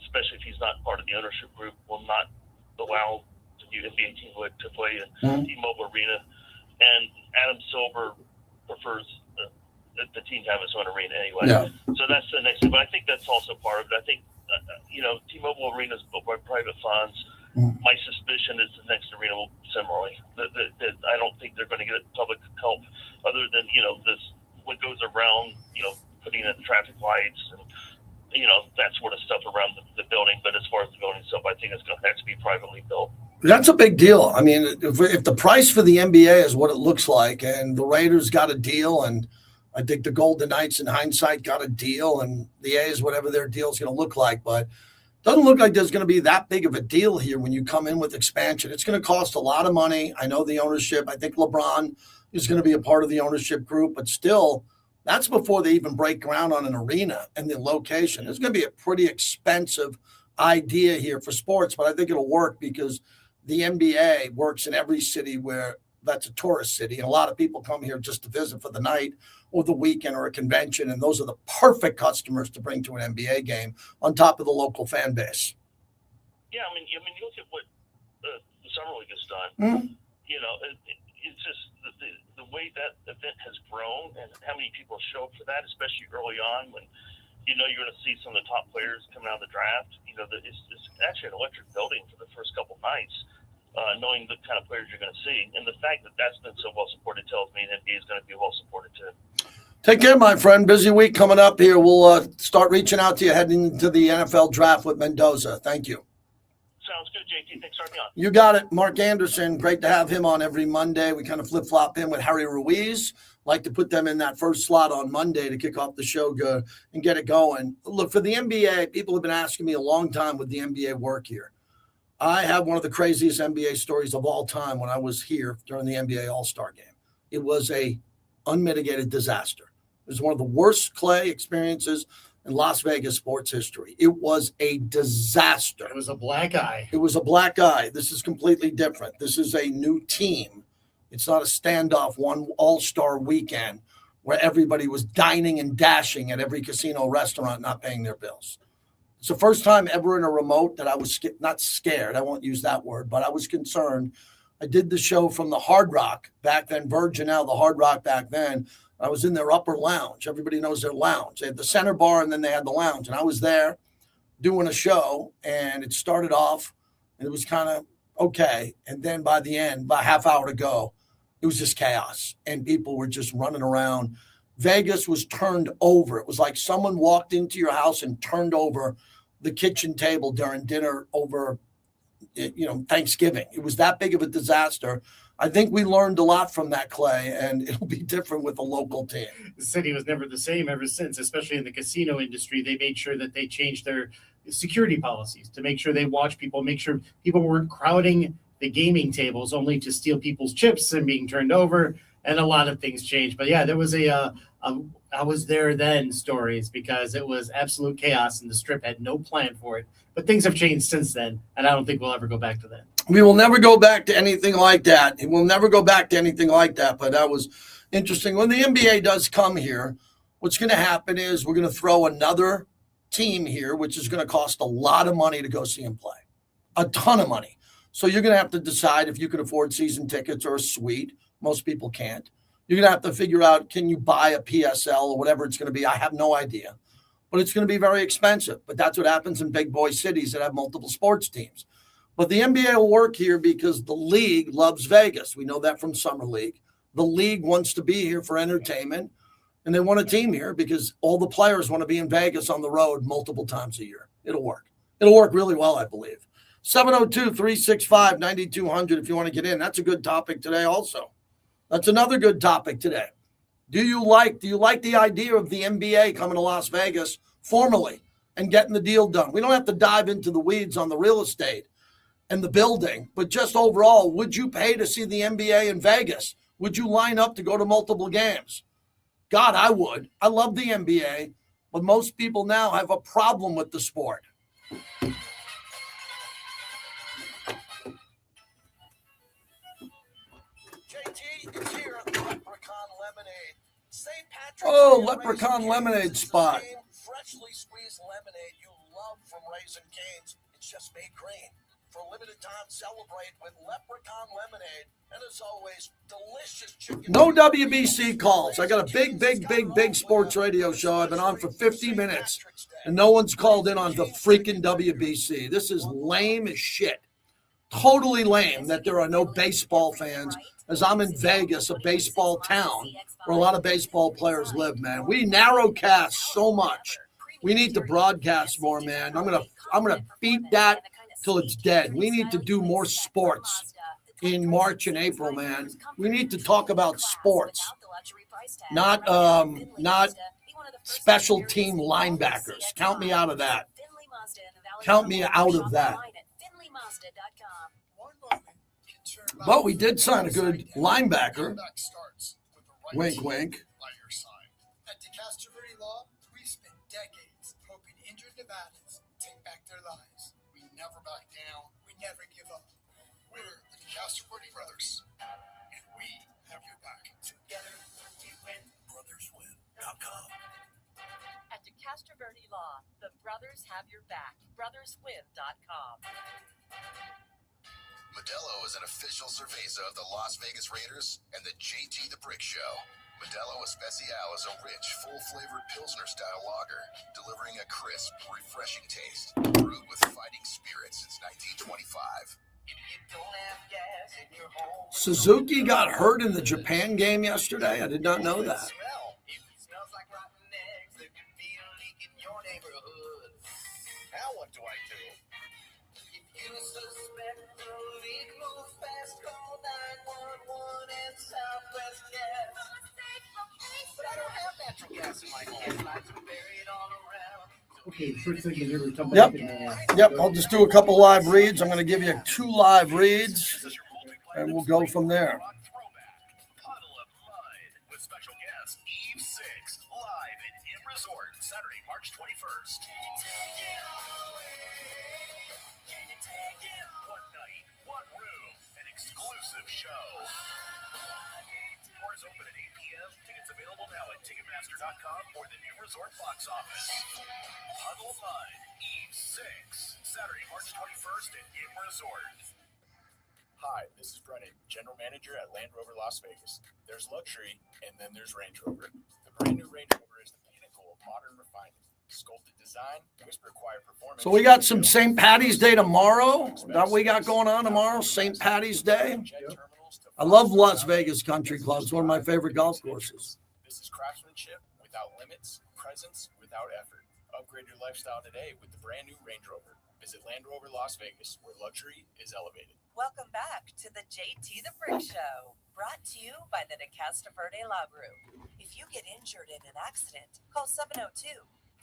especially if he's not part of the ownership group, will not allow the new NBA team to play in T-Mobile Arena. And Adam Silver prefers the team to have its own arena anyway. Yeah. So that's the next thing. But I think that's also part of it. I think, T-Mobile Arena is built by private funds. My suspicion is the next arena will similarly. That I don't think they're going to get public help other than, this what goes around, putting in traffic lights and, that sort of stuff around the building. But as far as the building itself, I think it's going to have to be privately built. That's a big deal. I mean, if the price for the NBA is what it looks like, and the Raiders got a deal, and I think the Golden Knights in hindsight got a deal, and the A's, whatever their deal is going to look like, but it doesn't look like there's going to be that big of a deal here when you come in with expansion. It's going to cost a lot of money. I know the ownership. I think LeBron is going to be a part of the ownership group, but still, that's before they even break ground on an arena and the location. It's going to be a pretty expensive idea here for sports, but I think it'll work because the NBA works in every city where that's a tourist city. And a lot of people come here just to visit for the night or the weekend or a convention. And those are the perfect customers to bring to an NBA game on top of the local fan base. Yeah. I mean, you look at what the Summer League has done, it's just the way that event has grown and how many people show up for that, especially early on when, you're going to see some of the top players coming out of the draft. It's actually an electric building for the first couple nights, knowing the kind of players you're going to see. And the fact that that's been so well supported tells me the NBA is going to be well supported too. Take care, my friend. Busy week coming up here. We'll start reaching out to you heading into the NFL draft with Mendoza. Thank you. Sounds good, JT. Thanks for having me on. You got it. Mark Anderson, great to have him on every Monday. We kind of flip-flop him with Harry Ruiz. Like to put them in that first slot on Monday to kick off the show and get it going. Look, for the NBA, people have been asking me a long time would the NBA work here. I have one of the craziest NBA stories of all time when I was here during the NBA All-Star game. It was a unmitigated disaster. It was one of the worst Clay experiences in Las Vegas sports history. It was a disaster. It was a black eye. It was a black eye. This is completely different. This is a new team. It's not a standoff one all-star weekend where everybody was dining and dashing at every casino restaurant, not paying their bills. It's the first time ever in a remote that I was not scared. I won't use that word, but I was concerned. I did the show from the Hard Rock back then, Virgin now, the Hard Rock back then. I was in their upper lounge. Everybody knows their lounge. They had the center bar and then they had the lounge. And I was there doing a show and it started off and it was kind of okay. And then by the end, about a half hour to go, it was just chaos and people were just running around. Vegas was turned over. It was like someone walked into your house and turned over the kitchen table during dinner over, Thanksgiving. It was that big of a disaster. I think we learned a lot from that, Clay, and it'll be different with the local team. The city was never the same ever since, especially in the casino industry. They made sure that they changed their security policies to make sure they watch people, make sure people weren't crowding the gaming tables only to steal people's chips and being turned over. And a lot of things changed. But yeah, there was a I was there then stories because it was absolute chaos and the Strip had no plan for it. But things have changed since then, and I don't think we'll ever go back to that. We will never go back to anything like that. We'll never go back to anything like that, but that was interesting. When the NBA does come here, what's going to happen is we're going to throw another team here, which is going to cost a lot of money to go see them play. A ton of money. So you're going to have to decide if you can afford season tickets or a suite. Most people can't. You're going to have to figure out, can you buy a PSL or whatever it's going to be? I have no idea. But it's going to be very expensive. But that's what happens in big boy cities that have multiple sports teams. But the NBA will work here because the league loves Vegas. We know that from Summer League. The league wants to be here for entertainment, and they want a team here because all the players want to be in Vegas on the road multiple times a year. It'll work. It'll work really well, I believe. 702-365-9200 if you want to get in. That's a good topic today also. That's another good topic today. Do you like the idea of the NBA coming to Las Vegas formally and getting the deal done? We don't have to dive into the weeds on the real estate and the building, but just overall, would you pay to see the NBA in Vegas? Would you line up to go to multiple games? God, I would. I love the NBA, but most people now have a problem with the sport. It's here at Leprechaun Lemonade. St. Patrick's Oh, Leprechaun Lemonade spot. Freshly squeezed lemonade you love from Raising Cane's. It's just made green. For a limited time, celebrate with Leprechaun Lemonade. And as always, delicious chicken. No WBC calls. I got a big sports radio show. I've been on for 50 minutes, and no one's called in on the freaking WBC. This is lame as shit. Totally lame that there are no baseball fans, as I'm in Vegas, a baseball town where a lot of baseball players live, man. We narrowcast so much. We need to broadcast more, man. I'm gonna beat that till it's dead. We need to do more sports in March and April, man. We need to talk about sports, not special team linebackers. Count me out of that. Count me out of that. But we did sign a good linebacker. Wink, wink. At DeCastro Law, we've spent decades hoping injured Nevadans take back their lives. We never back down. We never give up. We're the DeCastro Brothers, and we have your back. Together, we win. BrothersWin.com. At DeCastro Law, the brothers have your back. BrothersWin.com. Modelo is an official cerveza of the Las Vegas Raiders and the JT the Brick Show. Modelo Especial is a rich, full-flavored Pilsner-style lager, delivering a crisp, refreshing taste, brewed with fighting spirit since 1925. Suzuki got hurt in the Japan game yesterday. I did not know that. Now what do I do? If you suspect the leak, move fast, call 911 and Southwest Gas. But I don't have natural gas in my home. Lights are buried all around. Okay, first thing you ever come Yep. back. Yep. I'll just do a couple live reads. I'm going to give you 2 live reads, and we'll go from there. With special guest Eve 6 live in M Resort Saturday, March 21st. One night, one room, an exclusive show. Doors open at 8 p.m. Tickets available now at Ticketmaster.com or the M Resort box office. Huddle of Mud, Eve 6, Saturday, March 21st at M Resort. Hi, this is Brennan, General Manager at Land Rover Las Vegas. There's luxury, and then there's Range Rover. The brand new Range Rover is the pinnacle of modern refinement. Sculpted design, whisper quiet performance. So we got some St. Patty's Day tomorrow. That we got going on tomorrow, St. Patty's Day. I love Las Vegas Country Club. It's one of my favorite golf courses. This is craftsmanship without limits, presence without effort. Upgrade your lifestyle today with the brand new Range Rover. Visit Land Rover Las Vegas, where luxury is elevated. Welcome back to the JT the Brick Show, brought to you by the DeCastro La Group. If you get injured in an accident, call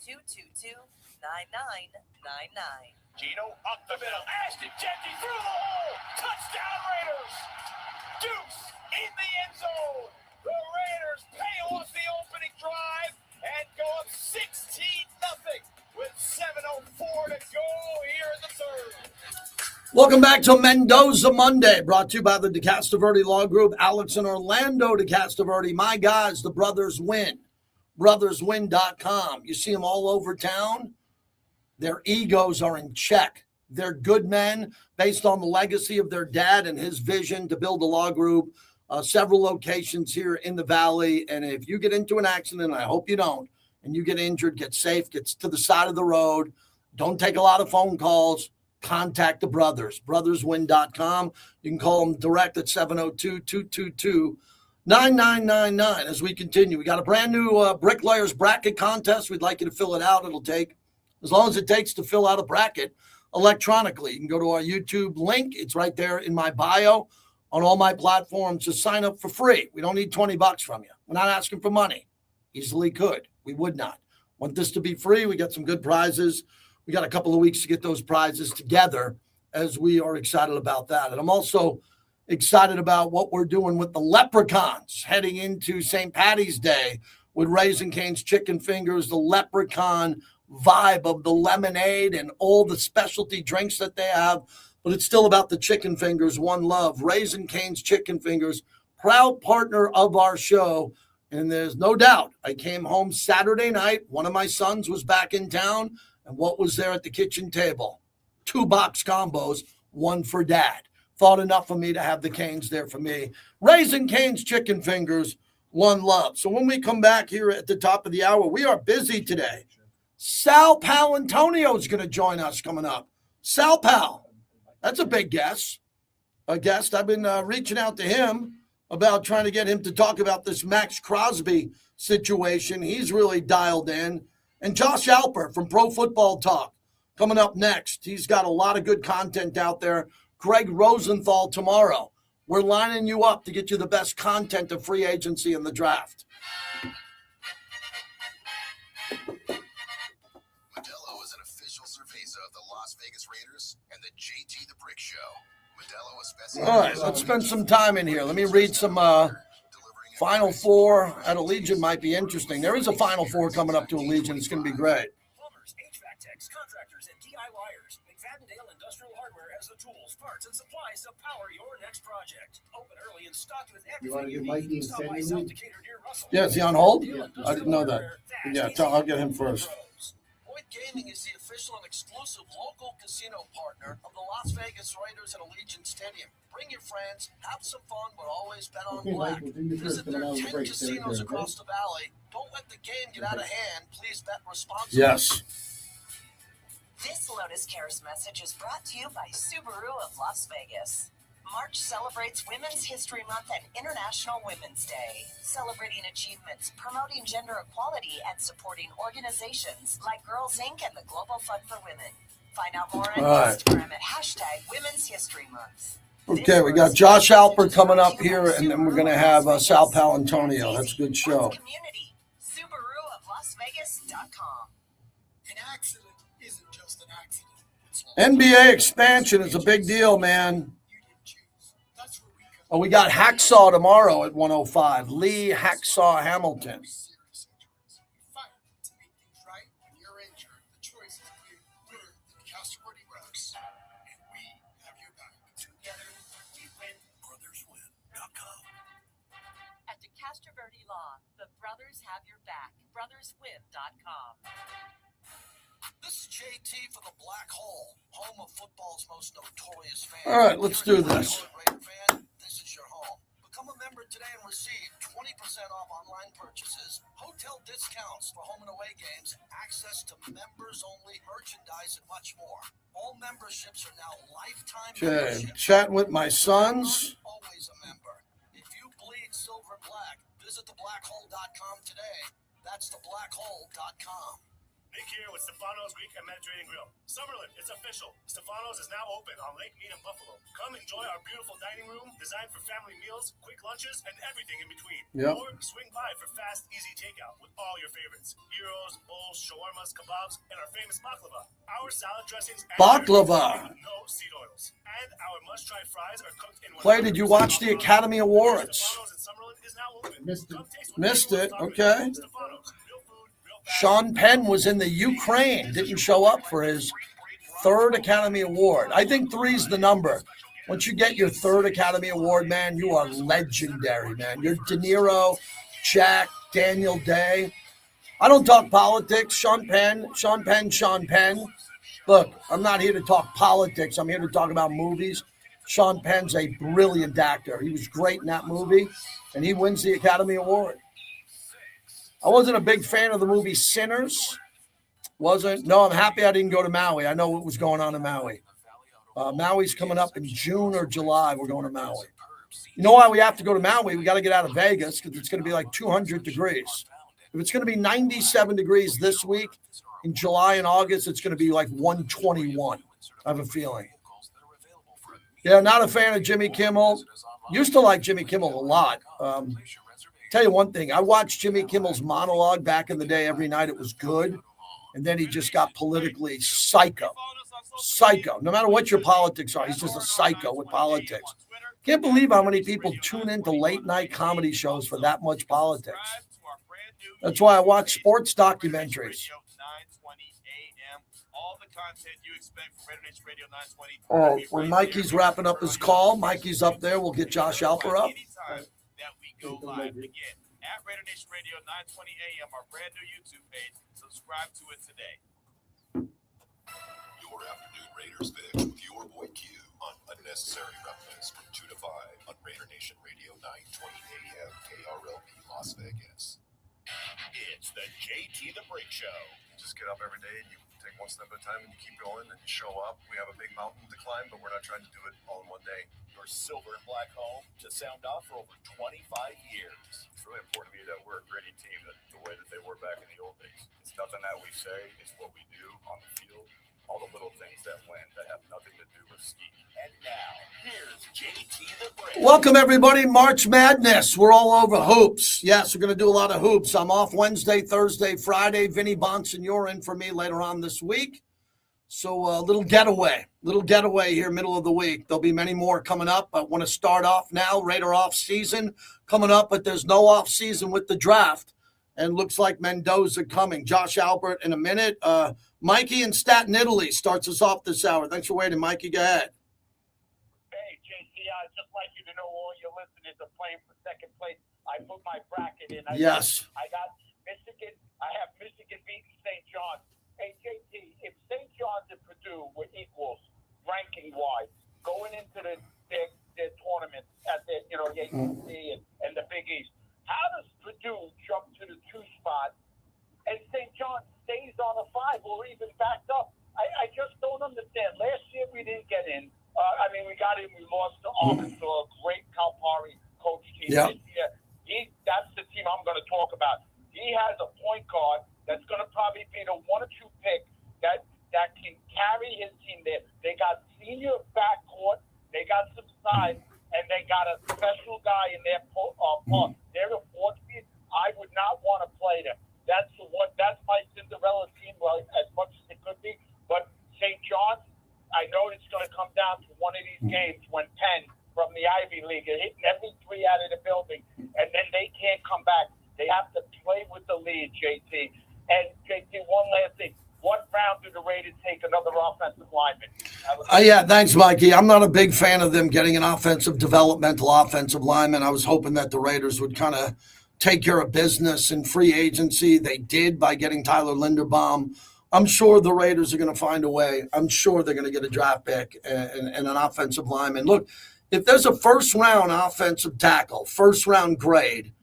702-222-9999. Gino up the middle. Ashton Jenkins through the hole. Touchdown Raiders. Deuce in the end zone. The Raiders pay off the opening drive. Welcome back to Mendoza Monday, brought to you by the DeCastroverde Law Group, Alex and Orlando DeCastroverde. My guys, the Brothers Win, brotherswin.com. You see them all over town. Their egos are in check. They're good men based on the legacy of their dad and his vision to build a law group, several locations here in the Valley. And if you get into an accident, and I hope you don't, and you get injured, get safe, get to the side of the road, don't take a lot of phone calls. Contact the brothers, brotherswin.com. You can call them direct at 702-222-9999 as we continue. We got a brand new Bricklayers bracket contest. We'd like you to fill it out. It'll take as long as it takes to fill out a bracket electronically. You can go to our YouTube link. It's right there in my bio on all my platforms. Just sign up for free. We don't need $20 from you. We're not asking for money. Easily could. We would not. Want this to be free. We got some good prizes. We got a couple of weeks to get those prizes together as we are excited about that. And I'm also excited about what we're doing with the Leprechauns heading into St. Patty's Day with Raising Cane's Chicken Fingers, the Leprechaun vibe of the lemonade and all the specialty drinks that they have. But it's still about the chicken fingers, one love. Raising Cane's Chicken Fingers, proud partner of our show. And there's no doubt I came home Saturday night. One of my sons was back in town. And what was there at the kitchen table? 2 box combos, one for dad. Thought enough of me to have the Canes there for me. Raising Cane's Chicken Fingers, one love. So when we come back here at the top of the hour, we are busy today. Sal Paolantonio is going to join us coming up. Sal Pal, that's a big guest. I've been reaching out to him about trying to get him to talk about this Max Crosby situation. He's really dialed in. And Josh Alper from Pro Football Talk coming up next. He's got a lot of good content out there. Greg Rosenthal tomorrow. We're lining you up to get you the best content of free agency and the draft. Modelo is an official cerveza of the Las Vegas Raiders and the JT the Brick Show. Modelo Especial. All right, let's spend some time in here. Let me read some Final Four at Allegiant might be interesting. There is a Final Four coming up to Allegiant. It's going to be great. Plumbers, HVAC techs, contractors, and DIYers. McFadden-Dale Industrial Hardware has the tools, parts, and supplies to power your next project. Open early and stocked with everything you need. Stop by South Decatur near Russell. Yeah, is he on hold? I didn't know that. Yeah, I'll get him first. Boyd Gaming is the official and exclusive local casino partner of the Las Vegas Raiders at Allegiant Stadium. Bring your friends, have some fun, but always bet on black. Visit their 10 casinos across the valley. Don't let the game get out of hand. Please bet responsibly. Yes. This Lotus Cares message is brought to you by Subaru of Las Vegas. March celebrates Women's History Month and International Women's Day, celebrating achievements, promoting gender equality, and supporting organizations like Girls Inc. and the Global Fund for Women. Find out more on Instagram at #Women's History Month. Okay, we got Josh Alper coming up here, and then we're going to have Sal Paolantonio. That's a good show. Community, Subaru of LasVegas.com. An accident isn't just an accident. NBA expansion is a big deal, man. Oh, we got Hacksaw tomorrow at 105. Lee Hacksaw Hamilton. At DeCastroverde Law, the brothers have your back. Brotherswin.com. This is JT for the Black Hole, home of football's most notorious fans. All right, let's do this. This is your home. Become a member today and receive 20% off online purchases, hotel discounts for home and away games, access to members-only merchandise, and much more. All memberships are now lifetime Okay, memberships. chatting with my sons. Always a member. If you bleed silver and black, visit theblackhole.com today. That's theblackhole.com. Nick here with Stefano's Greek and Mediterranean Grill. Summerlin, it's official. Stefano's is now open on Lake Mead in Buffalo. Come enjoy our beautiful dining room designed for family meals, quick lunches, and everything in between. Yep. Or swing by for fast, easy takeout with all your favorites. Gyros, bowls, shawarmas, kebabs, and our famous baklava. Our salad dressings and Baklava. no seed oils. And our must-try fries are cooked in Clay, did you watch the Academy Awards? Stefano's in Summerlin is now open. Missed it. Okay. Sean Penn was in the Ukraine. Didn't show up for his third Academy Award. I think 3 is the number. Once you get your third Academy Award, man, you are legendary, man. You're De Niro, Jack, Daniel Day. I don't talk politics. Sean Penn. Look, I'm not here to talk politics. I'm here to talk about movies. Sean Penn's a brilliant actor. He was great in that movie, and he wins the Academy Award. I wasn't a big fan of the movie Sinners. No, I'm happy I didn't go to Maui. I know what was going on in Maui. Maui's coming up in June or July. We're going to Maui. You know why we have to go to Maui? We got to get out of Vegas because it's going to be like 200 degrees. If it's going to be 97 degrees this week, in July and August, it's going to be like 121. I have a feeling. Yeah, not a fan of Jimmy Kimmel. Used to like Jimmy Kimmel a lot. Tell you one thing. I watched Jimmy Kimmel's monologue back in the day every night. It was good. And then he just got politically psycho. No matter what your politics are, he's just a psycho with politics. Can't believe how many people tune into late night comedy shows for that much politics. That's why I watch sports documentaries. All right, when Mikey's wrapping up his call, Mikey's up there. We'll get Josh Alper up. Go live again at Raider Nation Radio 920 AM, our brand new YouTube page. Subscribe to it today. Your afternoon Raiders fix with your boy Q on Unnecessary Roughness from 2 to 5 on Raider Nation Radio 920 AM KRLP Las Vegas. It's the JT the Brick Show. You just get up every day and you take one step at a time and you keep going and you show up. We have a big mountain to climb, but we're not trying to do it all in one day. Your silver and black home to sound off for over 25 years. It's really important to me that we're a gritty team the way that they were back in the old days. It's nothing that we say, it's what we do on the field. All the little things that win that have nothing to do with ski. And now, here's JT the Brick. Welcome, everybody. March Madness. We're all over hoops. Yes, we're going to do a lot of hoops. I'm off Wednesday, Thursday, Friday. Vinny Bonsignor in for me later on this week. So a little getaway here, middle of the week. There'll be many more coming up. I want to start off now, Raider off season coming up, but there's no off season with the draft. And looks like Mendoza coming. Josh Albert in a minute. Mikey in Staten, Italy starts us off this hour. Thanks for waiting, Mikey. Go ahead. Hey, JC, I'd just like you to know all your listeners are playing for second place. I put my bracket in. Yes. I got Michigan. I have Michigan beating St. John's. Hey, JT, if St. John's and Purdue were equals ranking-wise going into their tournament at the ACC and the Big East, how does Purdue jump to the 2 spot and St. John's stays on a 5 or even backed up? I just don't understand. Last year we didn't get in. We got in. We lost to Arkansas, a great Calipari coach team. Yeah. This year, that's the team I'm going to talk about. He has a point guard that's going to probably be the 1 or 2 pick that can carry his team there. They got senior backcourt. They got some size, and they got a special guy in their part. They're a 4-speed. I would not want to play them. That's my Cinderella team, well, as much as it could be. But St. John's, I know it's going to come down to one of these games when Penn from the Ivy League are hitting every 3 out of the building, and then they can't come back. They have to play with the lead, JT. And JT, one last thing. What round do the Raiders take another offensive lineman? Yeah, thanks, Mikey. I'm not a big fan of them getting an developmental offensive lineman. I was hoping that the Raiders would kind of take care of business in free agency. They did by getting Tyler Linderbaum. I'm sure the Raiders are going to find a way. I'm sure they're going to get a draft pick and an offensive lineman. Look, if there's a first-round offensive tackle, first-round grade,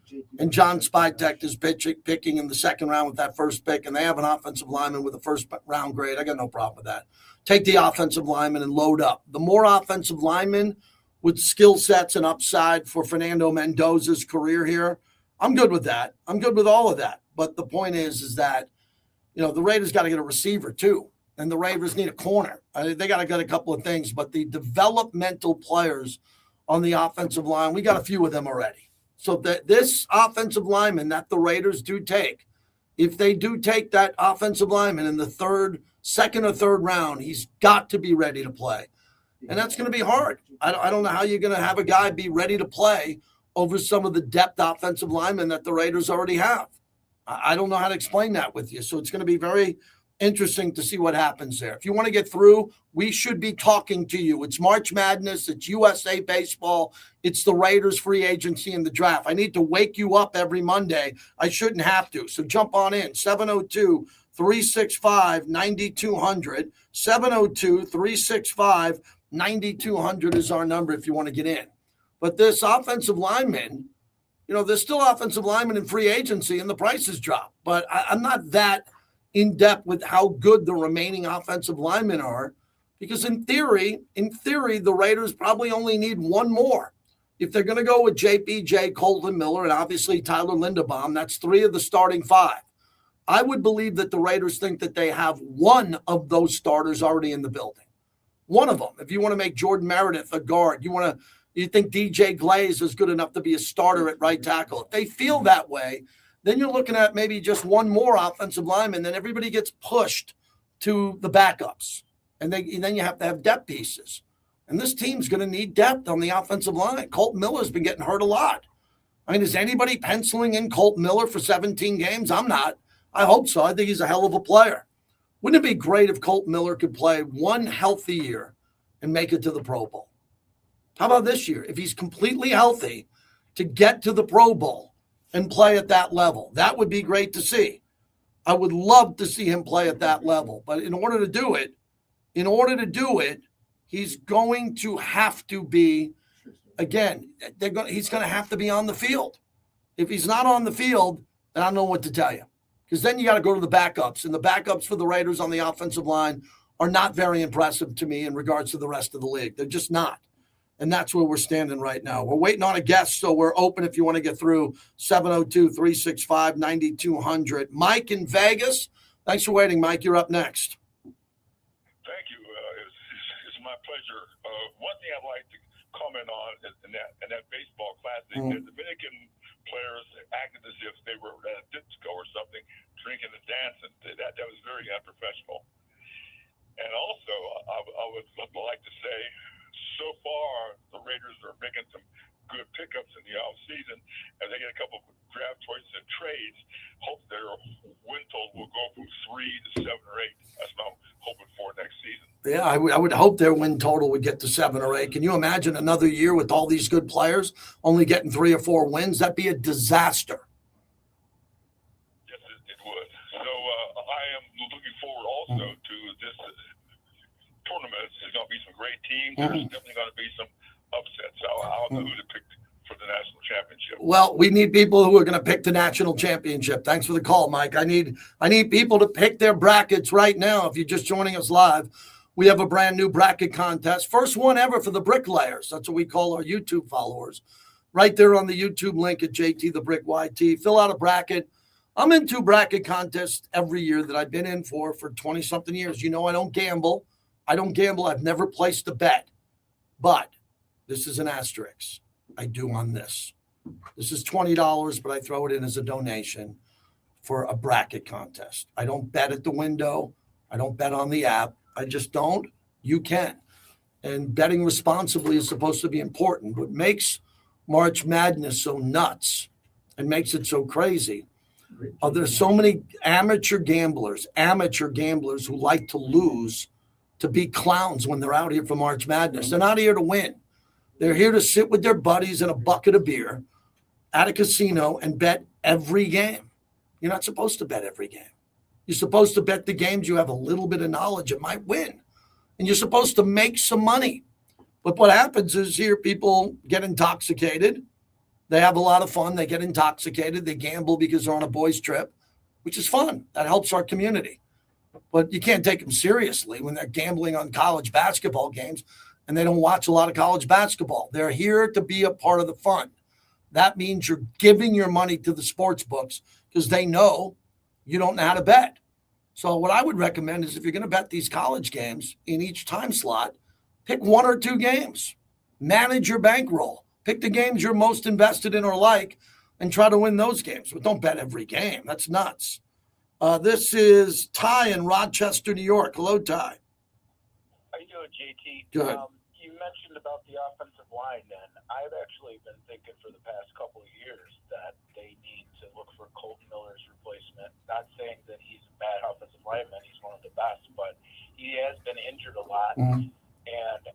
and John Spytek is picking in the second round with that first pick, and they have an offensive lineman with a first-round grade, I got no problem with that. Take the offensive lineman and load up. The more offensive linemen with skill sets and upside for Fernando Mendoza's career here, I'm good with that. I'm good with all of that. But the point is that, the Raiders got to get a receiver too, and the Raiders need a corner. They got to get a couple of things, but the developmental players on the offensive line, we got a few of them already. So this offensive lineman that the Raiders do take, if they do take that offensive lineman in the second or third round, he's got to be ready to play. And that's going to be hard. I don't know how you're going to have a guy be ready to play over some of the depth offensive linemen that the Raiders already have. I don't know how to explain that with you. So it's going to be very interesting to see what happens there. If you want to get through, we should be talking to you. It's March Madness. It's USA Baseball. It's the Raiders free agency and the draft. I need to wake you up every Monday. I shouldn't have to. So jump on in. 702-365-9200. 702-365-9200 is our number if you want to get in. But this offensive lineman, there's still offensive linemen in free agency and the prices drop. But I'm not that in depth with how good the remaining offensive linemen are, because in theory, the Raiders probably only need one more. If they're going to go with JPJ, Colton Miller, and obviously Tyler Linderbaum, that's 3 of the starting 5. I would believe that the Raiders think that they have one of those starters already in the building. One of them. If you want to make Jordan Meredith a guard, you think DJ Glaze is good enough to be a starter at right tackle. If they feel that way, then you're looking at maybe just one more offensive lineman. Then everybody gets pushed to the backups. And then you have to have depth pieces. And this team's going to need depth on the offensive line. Colton Miller's been getting hurt a lot. I mean, is anybody penciling in Colton Miller for 17 games? I'm not. I hope so. I think he's a hell of a player. Wouldn't it be great if Colton Miller could play one healthy year and make it to the Pro Bowl? How about this year? If he's completely healthy to get to the Pro Bowl and play at that level, that would be great to see. I would love to see him play at that level. But in order to do it, he's going to have to be, again, he's going to have to be on the field. If he's not on the field, then I don't know what to tell you. Because then you got to go to the backups. And the backups for the Raiders on the offensive line are not very impressive to me in regards to the rest of the league. They're just not. And that's where we're standing right now. We're waiting on a guest, so we're open if you want to get through. 702-365-9200. Mike in Vegas. Thanks for waiting, Mike. You're up next. Thank you. It's my pleasure. One thing I'd like to comment on in that baseball classic, the Dominican players acted as if they were at a disco or something, drinking and dancing. That was very unprofessional. And also, I would like to say, so far, the Raiders are making some good pickups in the offseason. As they get a couple of draft choices and trades, hope their win total will go from 3 to 7 or 8. That's what I'm hoping for next season. Yeah, I would hope their win total would get to 7 or 8. Can you imagine another year with all these good players only getting 3 or 4 wins? That'd be a disaster. Yes, it would. So I am looking forward also to this tournament. There's going to be some great teams. There's definitely going to be some upsets. So I don't know who to pick for the national championship. Well, we need people who are going to pick the national championship. Thanks for the call, Mike. I need people to pick their brackets right now. If you're just joining us live, we have a brand new bracket contest. First one ever for the Bricklayers. That's what we call our YouTube followers. Right there on the YouTube link at JT the Brick YT. Fill out a bracket. I'm into bracket contests every year that I've been in for 20-something years. You know I don't gamble. I've never placed a bet. But this is an asterisk. I do on this. This is $20, but I throw it in as a donation for a bracket contest. I don't bet at the window. I don't bet on the app. I just don't. You can. And betting responsibly is supposed to be important. What makes March Madness so nuts and makes it so crazy are there's so many amateur gamblers who like to lose, to be clowns when they're out here for March Madness. They're not here to win. They're here to sit with their buddies in a bucket of beer at a casino and bet every game. You're not supposed to bet every game. You're supposed to bet the games you have a little bit of knowledge it might win. And you're supposed to make some money. But what happens is here people get intoxicated. They have a lot of fun. They get intoxicated. They gamble because they're on a boys' trip, which is fun. That helps our community. But you can't take them seriously when they're gambling on college basketball games and they don't watch a lot of college basketball. They're here to be a part of the fun. That means you're giving your money to the sports books because they know you don't know how to bet. So what I would recommend is if you're going to bet these college games in each time slot, pick 1 or 2 games. Manage your bankroll. Pick the games you're most invested in or like and try to win those games. But don't bet every game. That's nuts. This is Ty in Rochester, New York. Hello, Ty. How you doing, JT? Good. you mentioned about the offensive line, and I've actually been thinking for the past couple of years that they need to look for Colton Miller's replacement. Not saying that he's a bad offensive lineman, he's one of the best, but he has been injured a lot and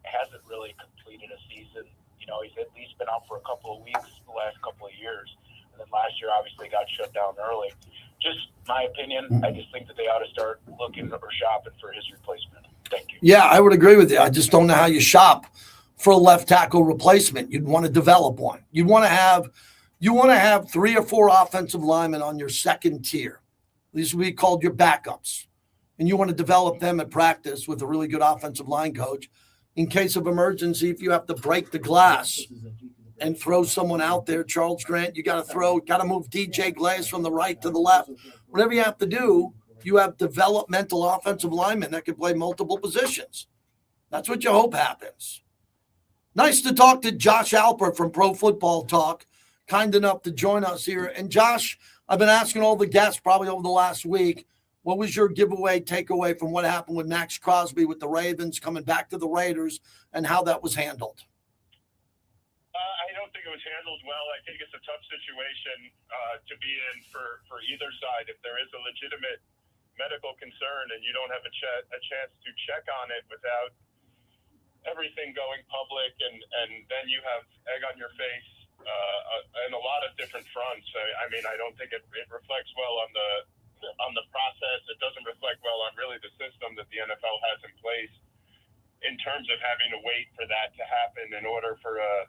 hasn't really completed a season. You know, he's at least been out for a couple of weeks the last couple of years, and then last year obviously got shut down early. Just my opinion, I just think that they ought to start looking or shopping for his replacement. Thank you. Yeah, I would agree with you. I just don't know how you shop for a left tackle replacement. You'd want to develop one. You want to have 3 or 4 offensive linemen on your second tier. These would be called your backups. And you want to develop them at practice with a really good offensive line coach. In case of emergency, if you have to break the glass and throw someone out there, Charles Grant, you got to move DJ Glaze from the right to the left. Whatever you have to do, you have developmental offensive linemen that can play multiple positions. That's what you hope happens. Nice to talk to Josh Alpert from Pro Football Talk, kind enough to join us here. And Josh, I've been asking all the guests probably over the last week, what was your takeaway from what happened with Max Crosby with the Ravens coming back to the Raiders and how that was handled? I don't think it was handled well. I think it's a tough situation to be in for either side. If there is a legitimate medical concern and you don't have a chance to check on it without everything going public, and then you have egg on your face in a lot of different fronts. I mean, I don't think it reflects well on the process. It doesn't reflect well on really the system that the NFL has in place in terms of having to wait for that to happen in order for a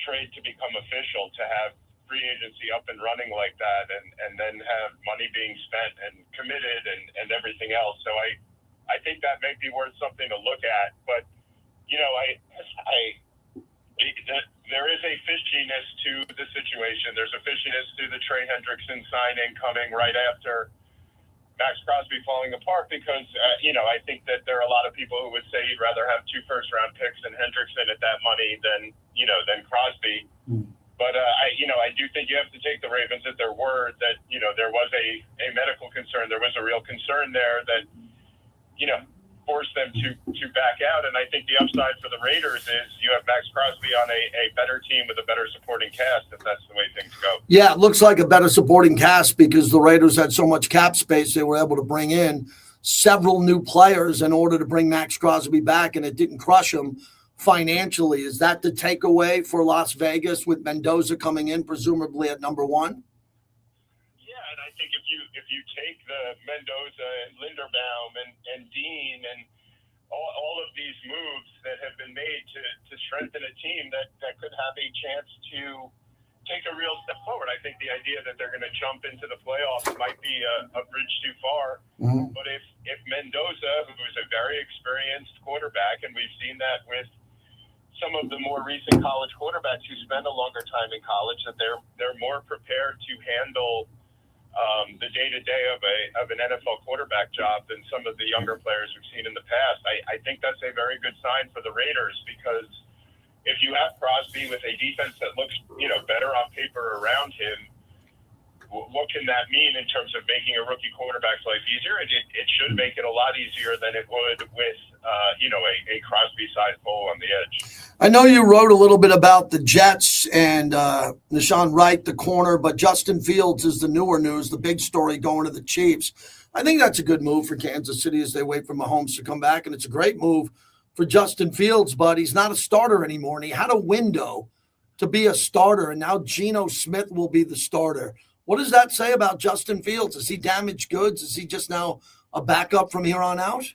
trade to become official, to have free agency up and running like that, and then have money being spent and committed and everything else. So I think that may be worth something to look at. But, you know, there is a fishiness to the situation. There's a fishiness to the Trey Hendrickson signing coming right after Max Crosby falling apart because, you know, I think that there are a lot of people who would say you'd rather have 2 first-round picks and Hendrickson at that money than Crosby. But, I do think you have to take the Ravens at their word that, you know, there was a medical concern. There was a real concern there that, you know, forced them to back out. And I think the upside for the Raiders is you have Max Crosby on a better team with a better supporting cast, if that's the way things go. Yeah, it looks like a better supporting cast because the Raiders had so much cap space they were able to bring in several new players in order to bring Max Crosby back, and it didn't crush him financially. Is that the takeaway for Las Vegas with Mendoza coming in, presumably at number 1? Yeah, and I think if you take the Mendoza and Linderbaum and Dean and all of these moves that have been made to strengthen a team that could have a chance to take a real step forward. I think the idea that they're going to jump into the playoffs might be a bridge too far. But if Mendoza, who is a very experienced quarterback, and we've seen that with some of the more recent college quarterbacks who spend a longer time in college, that they're more prepared to handle the day-to-day of an NFL quarterback job than some of the younger players we've seen in the past. I think that's a very good sign for the Raiders because if you have Crosby with a defense that looks, you know, better on paper around him, what can that mean in terms of making a rookie quarterback's life easier? It should make it a lot easier than it would with, a Crosby-sized hole on the edge. I know you wrote a little bit about the Jets and Nahshon Wright, the corner, but Justin Fields is the newer news, the big story going to the Chiefs. I think that's a good move for Kansas City as they wait for Mahomes to come back, and it's a great move for Justin Fields, but he's not a starter anymore, and he had a window to be a starter, and now Geno Smith will be the starter. What does that say about Justin Fields? Is he damaged goods? Is he just now a backup from here on out?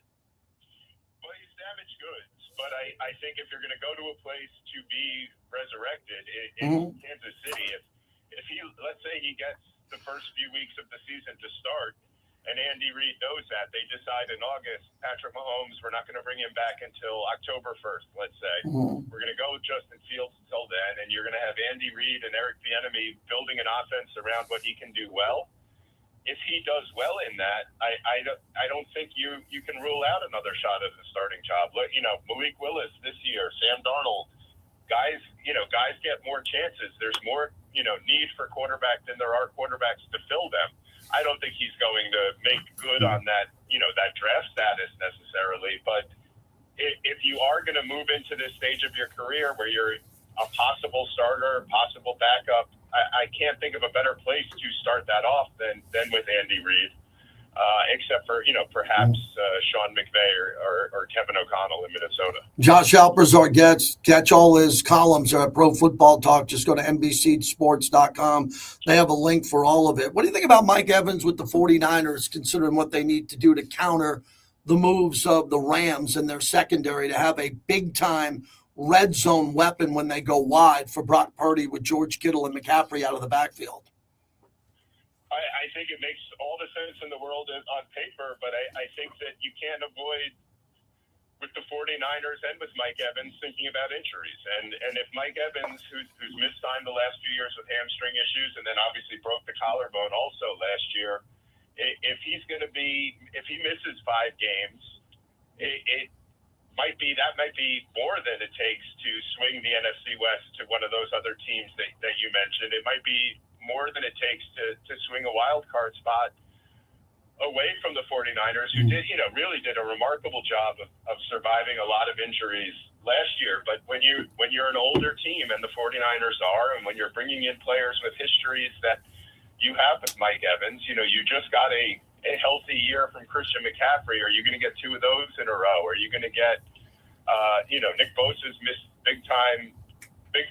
Well, he's damaged goods, but I think if you're going to go to a place to be resurrected in Kansas City, if he, let's say he gets the first few weeks of the season to start, and Andy Reid knows that. They decide in August, Patrick Mahomes, we're not going to bring him back until October 1st, let's say. We're going to go with Justin Fields until then, and you're going to have Andy Reid and Eric Bieniemy building an offense around what he can do well. If he does well in that, I don't think you can rule out another shot at the starting job. You know, Malik Willis this year, Sam Darnold, guys get more chances. There's more, need for quarterback than there are quarterbacks to fill them. I don't think he's going to make good on that, that draft status necessarily. But if you are going to move into this stage of your career where you're a possible starter, possible backup, I can't think of a better place to start that off than with Andy Reid, except for, perhaps Sean McVay or Kevin O'Connell in Minnesota. Josh Alper's our guest. Catch all his columns at Pro Football Talk. Just go to NBCSports.com. They have a link for all of it. What do you think about Mike Evans with the 49ers, considering what they need to do to counter the moves of the Rams and their secondary to have a big-time red zone weapon when they go wide for Brock Purdy with George Kittle and McCaffrey out of the backfield? I think it makes all the sense in the world on paper, but I think that you can't avoid, with the 49ers and with Mike Evans, thinking about injuries. And if Mike Evans, who's missed time the last few years with hamstring issues and then obviously broke the collarbone also last year, if he misses 5 games, that might be more than it takes to swing the NFC West to one of those other teams that you mentioned. It might be more than it takes to swing a wild card spot away from the 49ers, who really did a remarkable job of surviving a lot of injuries last year. But when you're an older team, and the 49ers are, and when you're bringing in players with histories that you have with Mike Evans, you just got a healthy year from Christian McCaffrey. Are you going to get 2 of those in a row? Are you going to get, Nick Bosa's missed big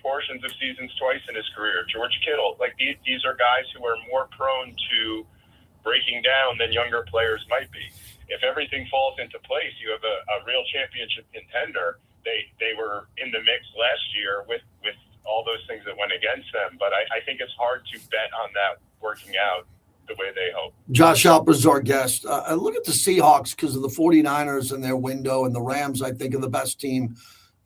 portions of seasons twice in his career. George Kittle, these are guys who are more prone to breaking down than younger players might be. If everything falls into place, you have a real championship contender. They were in the mix last year with all those things that went against them, but I think it's hard to bet on that working out the way they hope. Josh Alper's our guest. I look at the Seahawks because of the 49ers and their window, and the Rams, I think, are the best team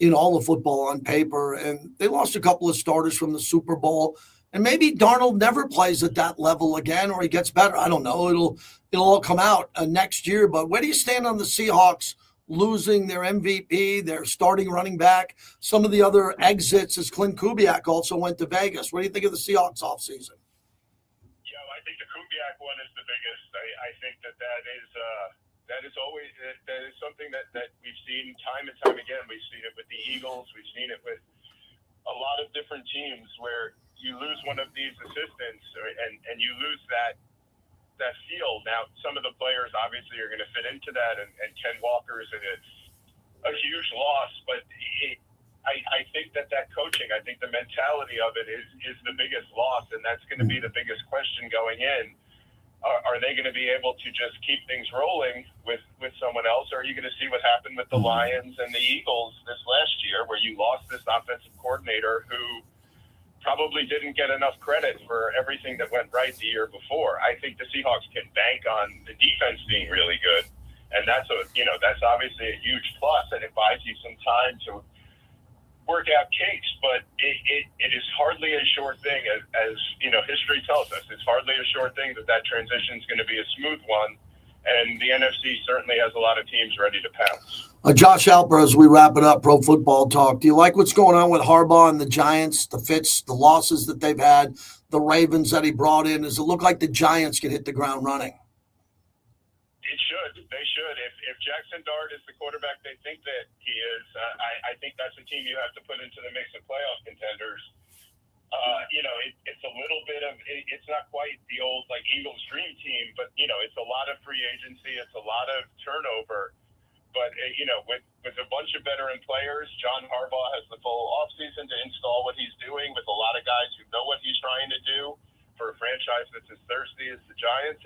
in all of football on paper. And they lost a couple of starters from the Super Bowl. And maybe Darnold never plays at that level again, or he gets better. I don't know. It'll all come out next year. But where do you stand on the Seahawks losing their MVP, their starting running back, some of the other exits, as Clint Kubiak also went to Vegas? What do you think of the Seahawks offseason? I think the Kubiak one is the biggest. I think that is something that we've seen time and time again. We've seen it with the Eagles. We've seen it with a lot of different teams where you lose one of these assistants and you lose that feel. Now, some of the players obviously are going to fit into that, and Ken Walker's a huge loss, but I think that coaching, I think the mentality of it is the biggest loss, and that's going to be the biggest question going in. Are they going to be able to just keep things rolling with someone else, or are you going to see what happened with the Lions and the Eagles this last year, where you lost this offensive coordinator who probably didn't get enough credit for everything that went right the year before? I think the Seahawks can bank on the defense being really good, and that's obviously a huge plus, and it buys you some time to work out kinks, but it is hardly a sure thing, as history tells us. It's hardly a sure thing that transition is going to be a smooth one, and the NFC certainly has a lot of teams ready to pounce. Josh Alper, as we wrap it up, Pro Football Talk, do you like what's going on with Harbaugh and the Giants, the fits, the losses that they've had, the Ravens that he brought in? Does it look like the Giants can hit the ground running? It should. They should. If Jackson Dart is the quarterback they think that he is, I think that's a team you have to put into the mix of playoff contenders. It's a little bit of, it's not quite the old Eagles dream team, but it's a lot of free agency, it's a lot of turnover. But with a bunch of veteran players, John Harbaugh has the full offseason to install what he's doing with a lot of guys who know what he's trying to do for a franchise that's as thirsty as the Giants.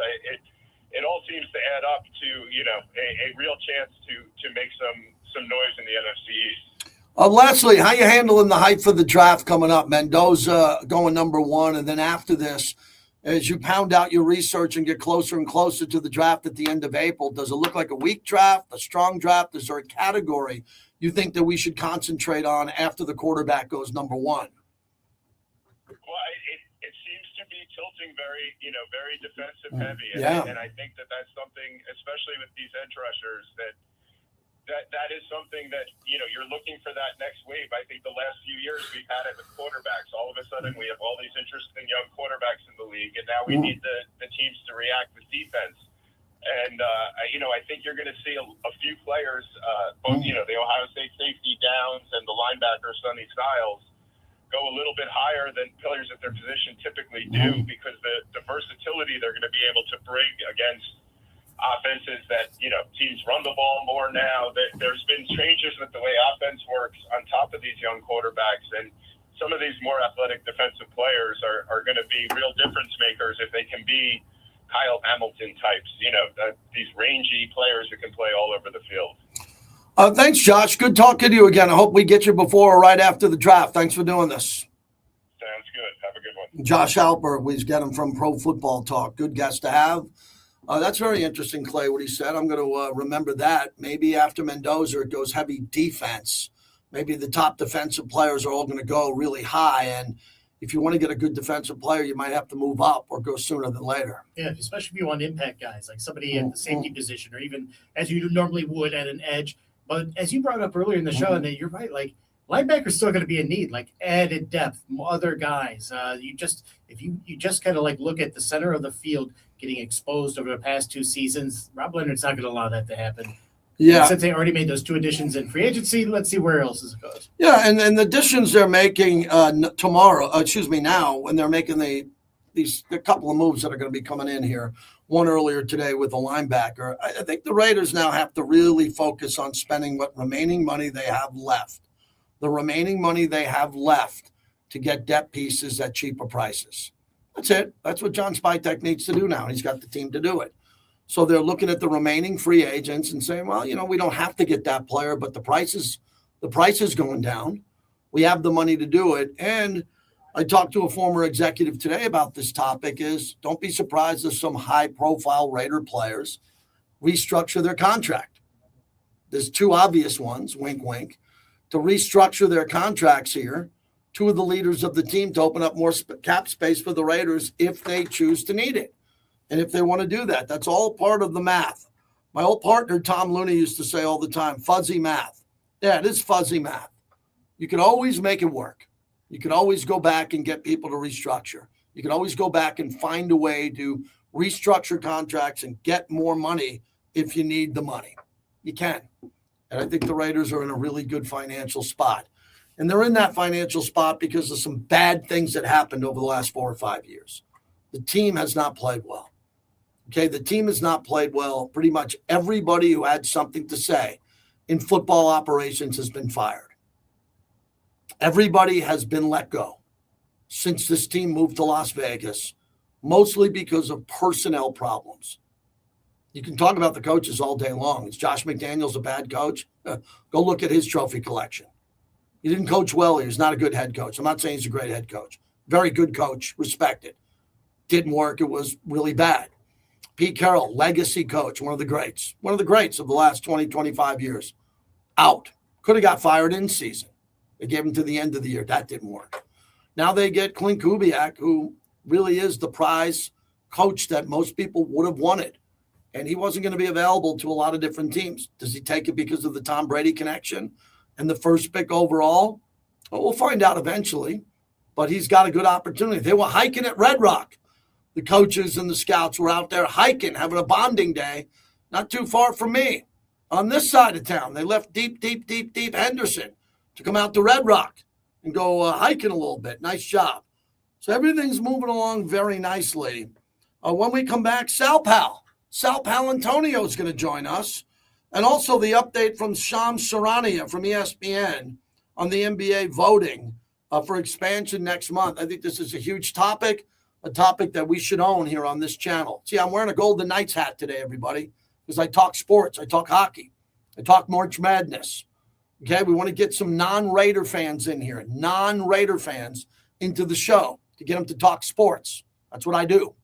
It all seems to add up to a real chance to make some noise in the NFC East. Lastly, how you handling the hype for the draft coming up? Mendoza going number 1, and then after this, as you pound out your research and get closer and closer to the draft at the end of April, does it look like a weak draft, a strong draft? Is there a category you think that we should concentrate on after the quarterback goes number 1? Well, it seems to be tilting very defensive heavy. And I think that's something, especially with these edge rushers, that is something that, you're looking for that next wave. I think the last few years we've had it with quarterbacks. All of a sudden we have all these interesting young quarterbacks in the league, and now we need the teams to react with defense. And, I think you're going to see a few players, both, the Ohio State safety Downs and the linebacker Sonny Styles, go a little bit higher than players at their position typically do because the versatility they're going to be able to bring against offenses that, teams run the ball more now. There's been changes with the way offense works on top of these young quarterbacks. And some of these more athletic defensive players are going to be real difference makers if they can be Kyle Hamilton types, these rangy players who can play all over the field. Thanks, Josh. Good talking to you again. I hope we get you before or right after the draft. Thanks for doing this. Sounds good. Have a good one. Josh Alper, we get him from Pro Football Talk. Good guest to have. That's very interesting, Clay, what he said. I'm going to remember that. Maybe after Mendoza, it goes heavy defense. Maybe the top defensive players are all going to go really high. And if you want to get a good defensive player, you might have to move up or go sooner than later. Yeah, especially if you want impact guys, like somebody at the safety position or even as you normally would at an edge. But as you brought up earlier in the show, and you're right, like linebacker's still going to be a need, like added depth, other guys. If you just kind of like look at the center of the field getting exposed over the past 2 seasons, Rob Leonard's not going to allow that to happen. Yeah. And since they already made those 2 additions in free agency, let's see where else it goes. Yeah, and the additions they're making now, when they're making a couple of moves that are going to be coming in here. One earlier today with a linebacker. I think the Raiders now have to really focus on spending what remaining money they have left. The remaining money they have left to get depth pieces at cheaper prices. That's it. That's what John Spytek needs to do now. He's got the team to do it. So they're looking at the remaining free agents and saying, well, we don't have to get that player, but the price is going down. We have the money to do it. And I talked to a former executive today about this topic is don't be surprised if some high-profile Raider players restructure their contract. There's 2 obvious ones, wink, wink, to restructure their contracts here. 2 of the leaders of the team to open up more cap space for the Raiders if they choose to need it. And if they want to do that, that's all part of the math. My old partner, Tom Looney, used to say all the time, fuzzy math. Yeah, it is fuzzy math. You can always make it work. You can always go back and get people to restructure. You can always go back and find a way to restructure contracts and get more money if you need the money. You can. And I think the Raiders are in a really good financial spot. And they're in that financial spot because of some bad things that happened over the last 4 or 5 years. The team has not played well. Okay, the team has not played well. Pretty much everybody who had something to say in football operations has been fired. Everybody has been let go since this team moved to Las Vegas, mostly because of personnel problems. You can talk about the coaches all day long. Is Josh McDaniels a bad coach? Go look at his trophy collection. He didn't coach well. He was not a good head coach. I'm not saying he's a great head coach. Very good coach, respected. Didn't work. It was really bad. Pete Carroll, legacy coach, one of the greats of the last 20, 25 years. Out. Could have got fired in season. They gave him to the end of the year. That didn't work. Now they get Clint Kubiak, who really is the prize coach that most people would have wanted. And he wasn't going to be available to a lot of different teams. Does he take it because of the Tom Brady connection and the first pick overall? Well, we'll find out eventually. But he's got a good opportunity. They were hiking at Red Rock. The coaches and the scouts were out there hiking, having a bonding day, not too far from me. On this side of town, they left deep Henderson to come out to Red Rock and go hiking a little bit. Nice job. So everything's moving along very nicely. When we come back, Sal Palantonio is going to join us. And also the update from Shams Charania from ESPN on the NBA voting for expansion next month. I think this is a huge topic, a topic that we should own here on this channel. See, I'm wearing a Golden Knights hat today, everybody, because I talk sports. I talk hockey. I talk March Madness. Okay, we want to get some non-Raider fans in here, non-Raider fans into the show to get them to talk sports. That's what I do.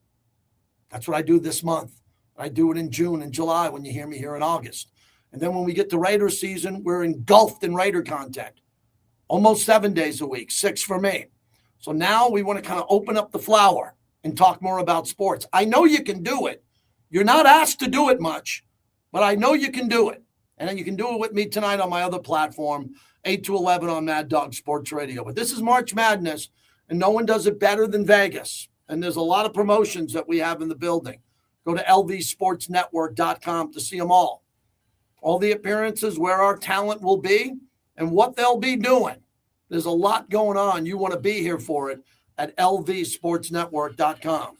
That's what I do this month. I do it in June and July when you hear me here in August. And then when we get to Raider season, we're engulfed in Raider content. Almost 7 days a week, 6 for me. So now we want to kind of open up the flower and talk more about sports. I know you can do it. You're not asked to do it much, but I know you can do it. And then you can do it with me tonight on my other platform, 8 to 11 on Mad Dog Sports Radio. But this is March Madness, and no one does it better than Vegas. And there's a lot of promotions that we have in the building. Go to lvsportsnetwork.com to see them all. All the appearances, where our talent will be, and what they'll be doing. There's a lot going on. You want to be here for it at lvsportsnetwork.com.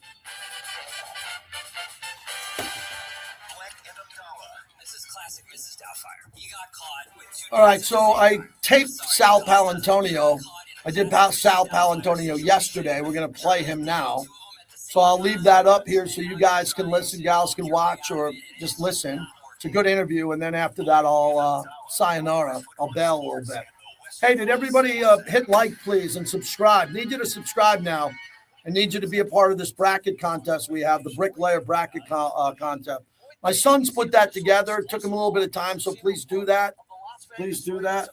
All right, so I taped Sal Palantonio. I did Sal Palantonio yesterday. We're going to play him now. So I'll leave that up here so you guys can listen, gals can watch, or just listen. It's a good interview, and then after that, I'll sayonara. I'll bail a little bit. Hey, did everybody hit like, please, and subscribe? Need you to subscribe now. I need you to be a part of this bracket contest we have, the Bricklayer bracket contest. My son's put that together. It took him a little bit of time, so please do that. Please do that.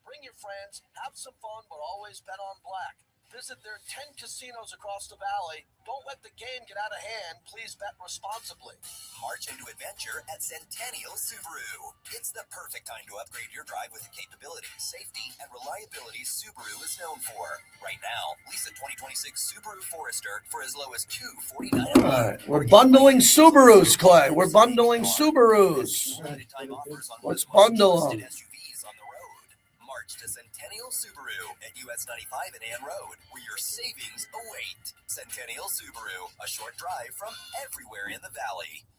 Bring your friends, have some fun, but always bet on black. Visit their 10 casinos across the valley. Don't let the game get out of hand. Please bet responsibly. March into adventure at Centennial Subaru. It's the perfect time to upgrade your drive with the capability, safety, and reliability Subaru is known for. Right now, lease a 2026 Subaru Forester for as low as $249. All right, we're bundling Subarus, Clay. We're bundling Subarus. Let's bundle them. March to Centennial Subaru at US 95 and Ann Road, where your savings await. Centennial Subaru, a short drive from everywhere in the valley.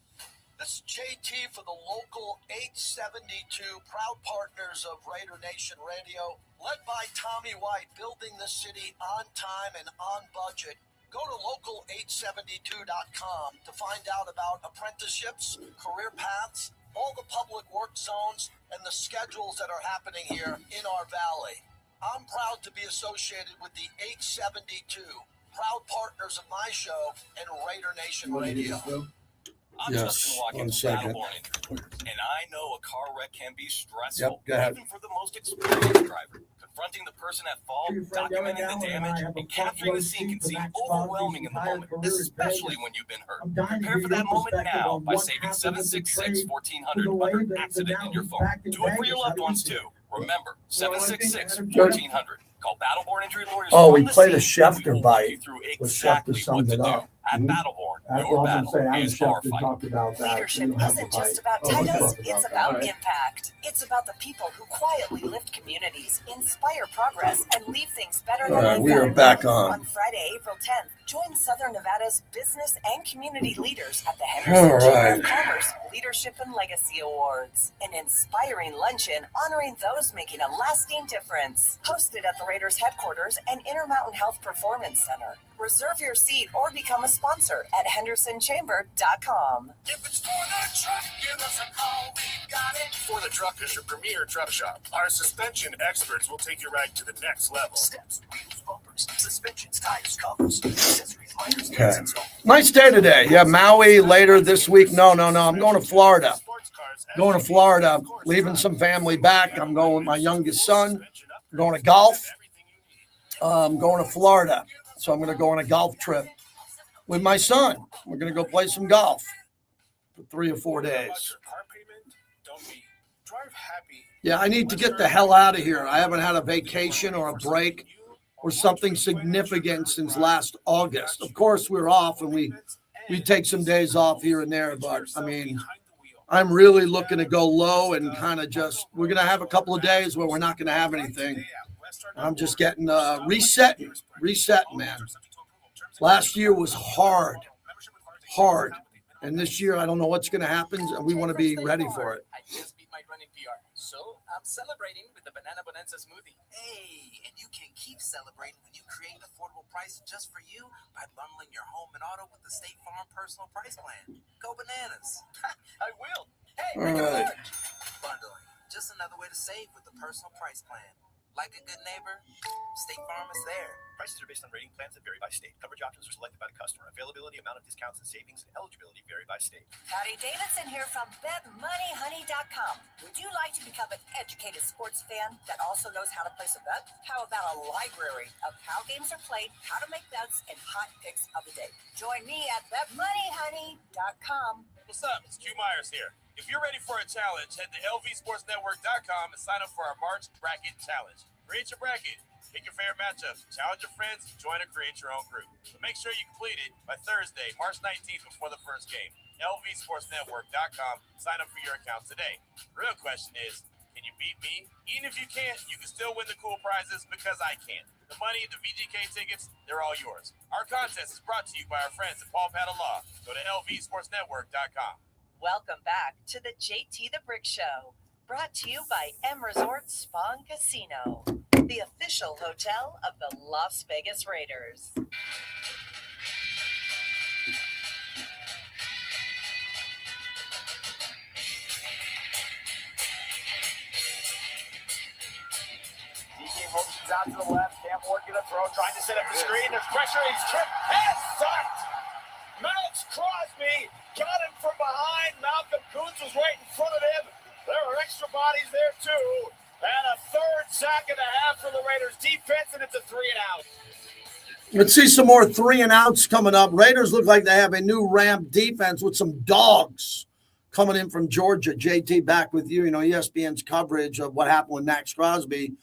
This is JT for the local 872, proud partners of Raider Nation Radio, led by Tommy White, building the city on time and on budget. Go to local872.com to find out about apprenticeships, career paths, all the public work zones, and the schedules that are happening here in our valley. I'm proud to be associated with the 872, proud partners of my show and Raider Nation Radio. I'm Yes, Justin Watkins, 1 second. Battleborn Injury Lawyers, and I know a car wreck can be stressful, Yep, go ahead. even for the most experienced driver. Confronting the person at fault, documenting the damage, and capturing the scene can seem overwhelming in the moment, especially when you've been hurt. Prepare for that moment now by saving $766-1400 under accident in your phone. Do it for your loved ones too. Remember, $766-1400. Call Battleborn Injury Lawyers. Oh, we from the played a scene. Schefter bite. Through Where Schefter exactly summed what it to up. do. At Battleborn, That's your all I'm battle saying. I is and our Schefter fight. talked about that. Leadership We don't have isn't to just fight. about Oh, we titles, talked it's that. about All right. impact. It's about the people who quietly lift communities, inspire progress, and leave things better All than right, they we are found. back on. On Friday, April 10th, join Southern Nevada's business and community leaders at the All Henderson Chamber right. of Commerce Leadership and Legacy Awards. An inspiring luncheon honoring those making a lasting difference. Hosted at the Raiders headquarters and Intermountain Health Performance Center. Reserve your seat or become a sponsor at hendersonchamber.com. If it's for the truck, give us a call. We got it. For the Truck is your premier truck shop. Our suspension experts will take your ride to the next level. Steps, wheels, bumpers, suspensions, tires, covers, accessories, liners, Okay. and so Nice day today. Yeah, Maui later this week. No. I'm going to Florida. Going to Florida, leaving some family back. I'm going with my youngest son. I'm going to golf. I'm going to Florida. So I'm going to go on a golf trip with my son. We're going to go play some golf for 3 or 4 days. Drive happy. Yeah, I need to get the hell out of here. I haven't had a vacation or a break or something significant since last August. Of course, we're off and we take some days off here and there, but I mean, I'm really looking to go low and kind of just, we're going to have a couple of days where we're not going to have anything. I'm just getting resetting, man. Last year was hard. And this year, I don't know what's going to happen. And we want to be ready for it. I just beat my running PR, so I'm celebrating with the Banana Bonanza smoothie. Hey, and you can keep celebrating when you create affordable prices just for you by bundling your home and auto with the State Farm Personal Price Plan. Go bananas. I will. Hey, All make right. it work. Bundling, just another way to save with the Personal Price Plan. Like a good neighbor, State Farm is there. Prices are based on rating plans that vary by state. Coverage options are selected by the customer. Availability, amount of discounts and savings, and eligibility vary by state. Howdy, Davidson here from BetMoneyHoney.com. Would you like to become an educated sports fan that also knows how to place a bet? How about a library of how games are played, how to make bets, and hot picks of the day? Join me at BetMoneyHoney.com. What's up? It's Q Myers here. If you're ready for a challenge, head to lvsportsnetwork.com and sign up for our March Bracket Challenge. Create your bracket, Pick your favorite matchup, challenge your friends, join or create your own group. But make sure you complete it by Thursday, March 19th before the first game. LVSportsNetwork.com. Sign up for your account today. The real question is, can you beat me? Even if you can't, you can still win the cool prizes because I can. The money, the VGK tickets, they're all yours. Our contest is brought to you by our friends at Paul Paddle Law. Go to LVSportsNetwork.com. Welcome back to the JT the Brick Show, brought to you by M Resort Spa and Casino, the official hotel of the Las Vegas Raiders. Motions out to the left. Cam working a throw, trying to set up the screen. There's pressure. He's tripped. Pass sucked. Max Crosby got him from behind. Malcolm Kuntz was right in front of him. There are extra bodies there, too. And a third sack and a half for the Raiders defense, and it's a 3 and out. Let's see some more 3 and outs coming up. Raiders look like they have a new ramp defense with some dogs coming in from Georgia. JT, back with you. You know, ESPN's coverage of what happened with Max Crosby,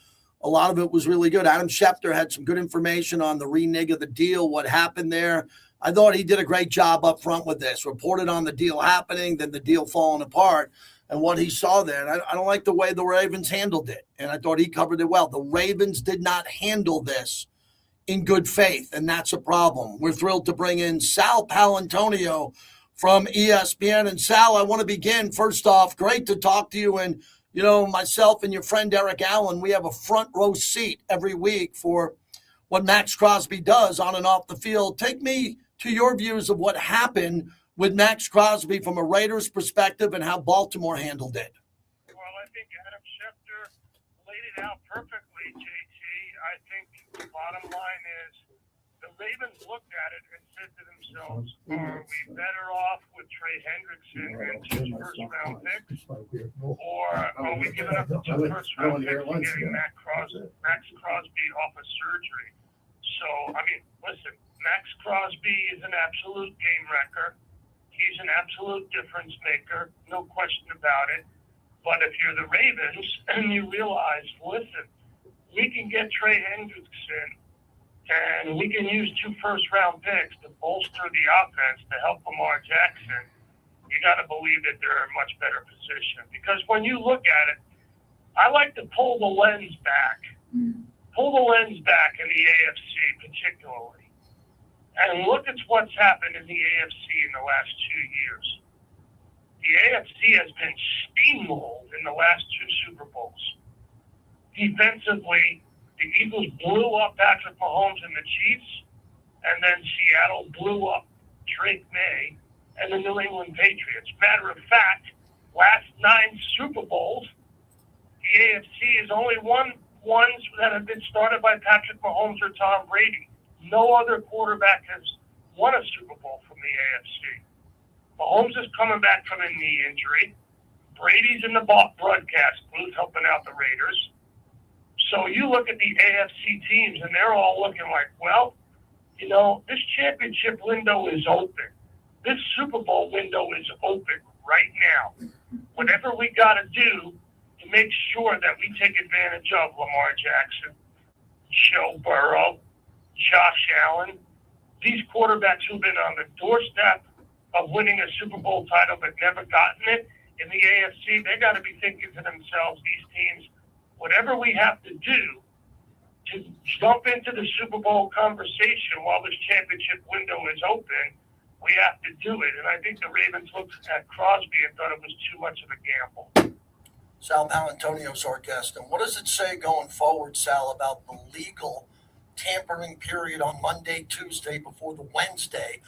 a lot of it was really good. Adam Schefter had some good information on the renege of the deal, what happened there. I thought he did a great job up front with this. Reported on the deal happening, then the deal falling apart, and what he saw there. And I don't like the way the Ravens handled it, and I thought he covered it well. The Ravens did not handle this in good faith, and that's a problem. We're thrilled to bring in Sal Paolantonio from ESPN. And Sal, I want to begin. First off, great to talk to you. And you know, myself and your friend Eric Allen, we have a front row seat every week for what Max Crosby does on and off the field. Take me to your views of what happened with Max Crosby from a Raiders perspective and how Baltimore handled it. Well, I think Adam Schefter laid it out perfectly, JT. I think the bottom line is the Ravens looked at it and said to themselves, are we better off with Trey Hendrickson and 2 first-round picks? Or are we giving up the 2 first-round picks and getting Max Crosby off of surgery? So, I mean, listen, Max Crosby is an absolute game wrecker. He's an absolute difference maker, no question about it. But if you're the Ravens and you realize, listen, we can get Trey Hendrickson and we can use 2 first-round picks to bolster the offense to help Lamar Jackson, you got to believe that they're in a much better position. Because when you look at it, I like to pull the lens back. Pull the lens back in the AFC particularly. And look at what's happened in the AFC in the last 2 years. The AFC has been steamrolled in the last 2 Super Bowls. Defensively, the Eagles blew up Patrick Mahomes and the Chiefs, and then Seattle blew up Drake May and the New England Patriots. Matter of fact, last 9 Super Bowls, the AFC has only won ones that have been started by Patrick Mahomes or Tom Brady. No other quarterback has won a Super Bowl from the AFC. Mahomes is coming back from a knee injury. Brady's in the broadcast booth helping out the Raiders. So you look at the AFC teams, and they're all looking like, well, you know, this championship window is open. This Super Bowl window is open right now. Whatever we got to do to make sure that we take advantage of Lamar Jackson, Joe Burrow, Josh Allen, these quarterbacks who've been on the doorstep of winning a Super Bowl title but never gotten it in the AFC, they got to be thinking to themselves, these teams, whatever we have to do to jump into the Super Bowl conversation while this championship window is open, we have to do it. And I think the Ravens looked at Crosby and thought it was too much of a gamble. Sal Paolantonio's our guest. And what does it say going forward, Sal, about the legal tampering period on Monday, Tuesday before the Wednesday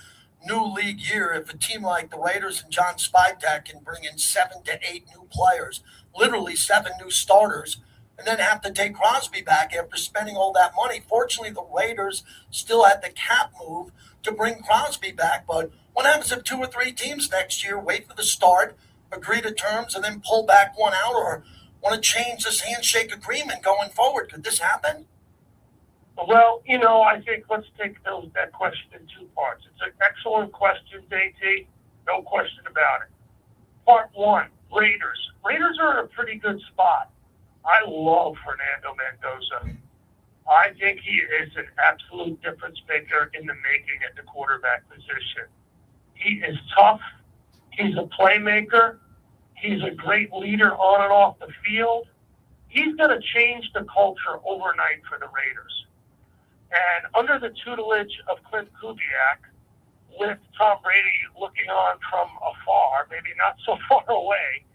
new league year? If a team like the Raiders and John Spivak can bring in 7 to 8 new players, literally 7 new starters, and then have to take Crosby back after spending all that money. Fortunately, the Raiders still had the cap move to bring Crosby back. But what happens if 2 or 3 teams next year wait for the start, agree to terms, and then pull back one out or want to change this handshake agreement going forward? Could this happen? Well, you know, I think let's take that question in 2 parts. It's an excellent question, JT. No question about it. Part 1, Raiders. Raiders are in a pretty good spot. I love Fernando Mendoza. I think he is an absolute difference maker in the making at the quarterback position. He is tough. He's a playmaker. He's a great leader on and off the field. He's going to change the culture overnight for the Raiders. And under the tutelage of Clint Kubiak, with Tom Brady looking on from afar, maybe not so far away,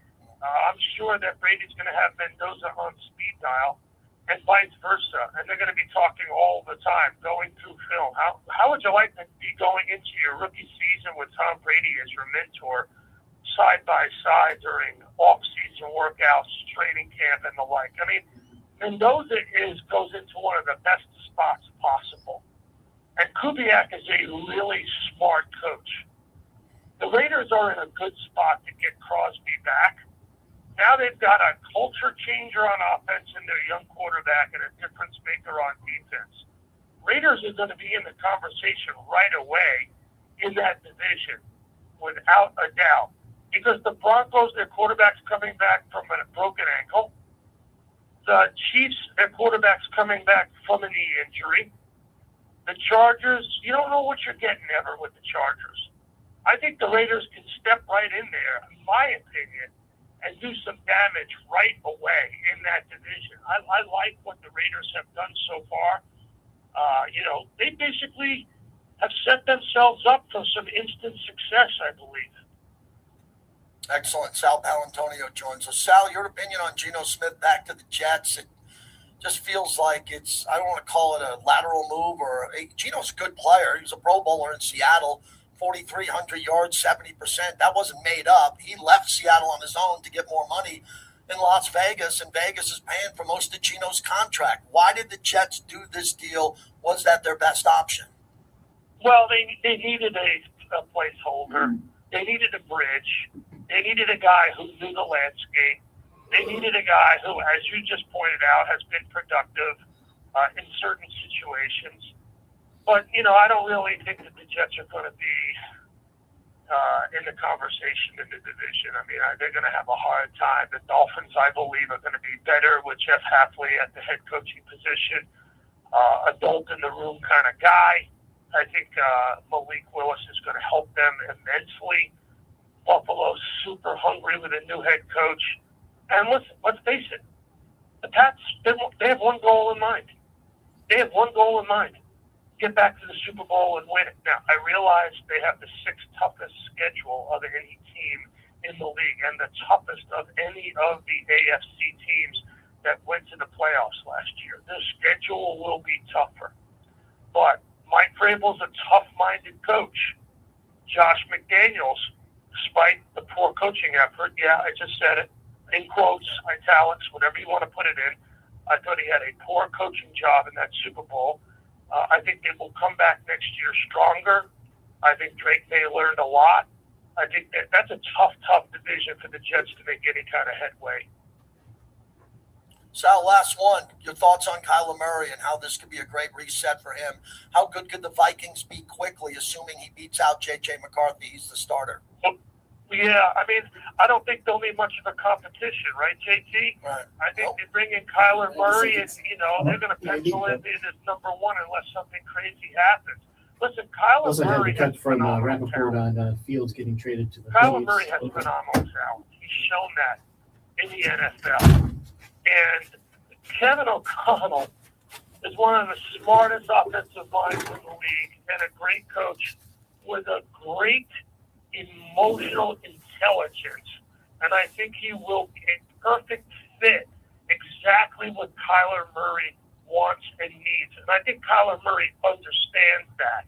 I'm sure that Brady's going to have Mendoza on speed dial and vice versa. And they're going to be talking all the time, going through film. How would you like to be going into your rookie season with Tom Brady as your mentor, side by side during off-season workouts, training camp, and the like? I mean, Mendoza goes into one of the best spots possible. And Kubiak is a really smart coach. The Raiders are in a good spot to get Crosby back. Now they've got a culture changer on offense in their young quarterback and a difference maker on defense. Raiders are going to be in the conversation right away in that division, without a doubt. Because the Broncos, their quarterback's coming back from a broken ankle. The Chiefs, their quarterback's coming back from a knee injury. The Chargers, you don't know what you're getting ever with the Chargers. I think the Raiders can step right in there, in my opinion, and do some damage right away in that division. I like what the Raiders have done so far. They basically have set themselves up for some instant success, I believe. Excellent. Sal Palantonio joins us. Sal, your opinion on Geno Smith back to the Jets? It just feels like it's, I don't want to call it a lateral move Geno's a good player. He was a Pro Bowler in Seattle, 4,300 yards, 70%. That wasn't made up. He left Seattle on his own to get more money in Las Vegas, and Vegas is paying for most of Geno's contract. Why did the Jets do this deal? Was that their best option? Well, they needed a placeholder. They needed a bridge. They needed a guy who knew the landscape. They needed a guy who, as you just pointed out, has been productive in certain situations. But, I don't really think that the Jets are going to be in the conversation in the division. I mean, they're going to have a hard time. The Dolphins, I believe, are going to be better with Jeff Hafley at the head coaching position. Adult in the room kind of guy. I think Malik Willis is going to help them immensely. Buffalo's super hungry with a new head coach. And let's face it, the Pats, they have one goal in mind. Get back to the Super Bowl and win it. Now, I realize they have the sixth toughest schedule of any team in the league and the toughest of any of the AFC teams that went to the playoffs last year. Their schedule will be tougher. But Mike Vrabel's a tough-minded coach. Josh McDaniels, despite the poor coaching effort, I just said it, in quotes, italics, whatever you want to put it in, I thought he had a poor coaching job in that Super Bowl. I think they will come back next year stronger. I think Drake May learned a lot. I think that's a tough division for the Jets to make any kind of headway. Sal, last one. Your thoughts on Kyler Murray and how this could be a great reset for him. How good could the Vikings be quickly, assuming he beats out J.J. McCarthy? He's the starter. Yeah, I mean, I don't think they'll be much of a competition, right, JT? Right. I think they bring in Kyler Murray, and, they're going to pencil in as number one unless something crazy happens. Listen, Kyler Also Murray had the cut has from phenomenal Rappaport talent. on Fields getting traded to the Kyler Phillies. Murray has phenomenal talent. He's shown that in the NFL. And Kevin O'Connell is one of the smartest offensive minds in the league and a great coach with a great emotional intelligence. And I think he will be a perfect fit, exactly what Kyler Murray wants and needs. And I think Kyler Murray understands that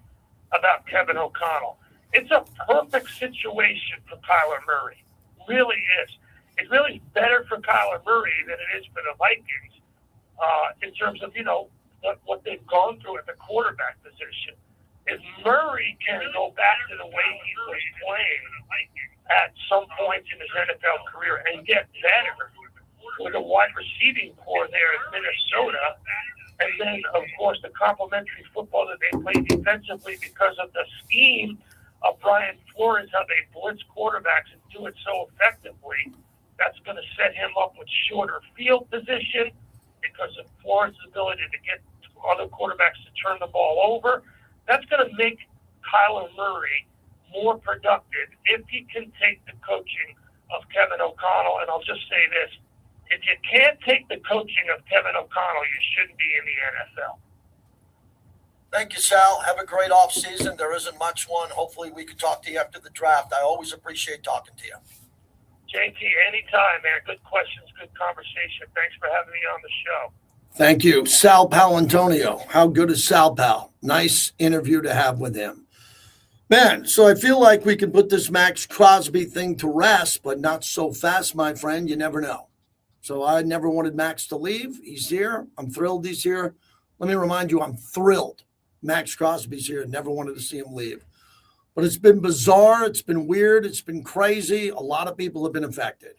about Kevin O'Connell. It's a perfect situation for Kyler Murray. Really is. It really is better for Kyler Murray than it is for the Vikings in terms of, what they've gone through at the quarterback position. If Murray can go back to the way he was playing at some point in his NFL career and get better with a wide receiving core there in Minnesota, and then, of course, the complementary football that they play defensively because of the scheme of Brian Flores, how they blitz quarterbacks and do it so effectively, that's going to set him up with shorter field position because of Flores' ability to get to other quarterbacks to turn the ball over. That's going to make Kyler Murray more productive if he can take the coaching of Kevin O'Connell. And I'll just say this. If you can't take the coaching of Kevin O'Connell, you shouldn't be in the NFL. Thank you, Sal. Have a great off season. There isn't much one. Hopefully we can talk to you after the draft. I always appreciate talking to you. JT, anytime, man. Good questions, good conversation. Thanks for having me on the show. Thank you. Sal Paolantonio. How good is Sal Pal? Nice interview to have with him. Man, so I feel like we can put this Max Crosby thing to rest, but not so fast, my friend. You never know. So I never wanted Max to leave. He's here. I'm thrilled he's here. Let me remind you, I'm thrilled Max Crosby's here. Never wanted to see him leave. But it's been bizarre. It's been weird. It's been crazy. A lot of people have been affected.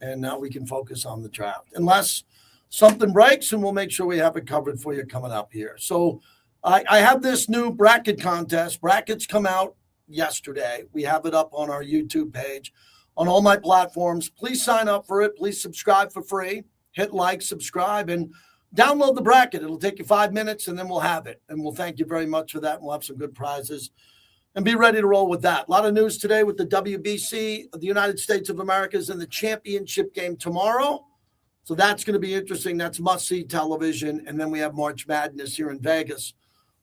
And now we can focus on the draft. Unless something breaks, and we'll make sure we have it covered for you coming up here. So I have this new bracket contest. Brackets come out yesterday. We have it up on our YouTube page, on all my platforms. Please sign up for it. Please subscribe for free. Hit like, subscribe, and download the bracket. It'll take you 5 minutes, and then we'll have it. And we'll thank you very much for that. We'll have some good prizes. And be ready to roll with that. A lot of news today with the WBC, the United States of America is in the championship game tomorrow. So that's going to be interesting. That's must-see television. And then we have March Madness here in Vegas,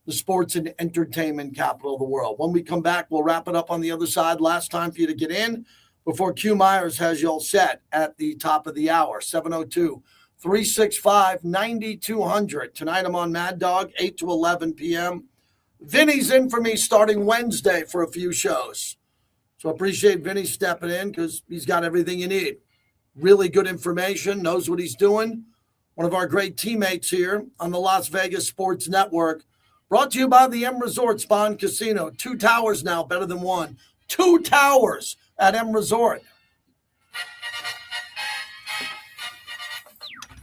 the sports and entertainment capital of the world. When we come back, we'll wrap it up on the other side. Last time for you to get in before Q Myers has you all set at the top of the hour, 702-365-9200. Tonight I'm on Mad Dog, 8 to 11 p.m. Vinny's in for me starting Wednesday for a few shows. So I appreciate Vinny stepping in because he's got everything you need. Really good information, knows what he's doing. One of our great teammates here on the Las Vegas Sports Network. Brought to you by the M Resort Spa and Casino. 2 towers now, better than one. 2 towers at M Resort.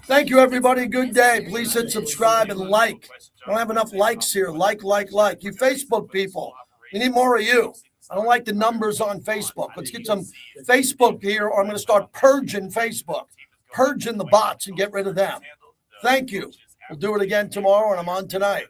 Thank you, everybody. Good day. Please hit subscribe and like. I don't have enough likes here. Like. You Facebook people, we need more of you. I don't like the numbers on Facebook. Let's get some Facebook here, or I'm going to start purging Facebook. Purging the bots and get rid of them. Thank you. We'll do it again tomorrow, and I'm on tonight.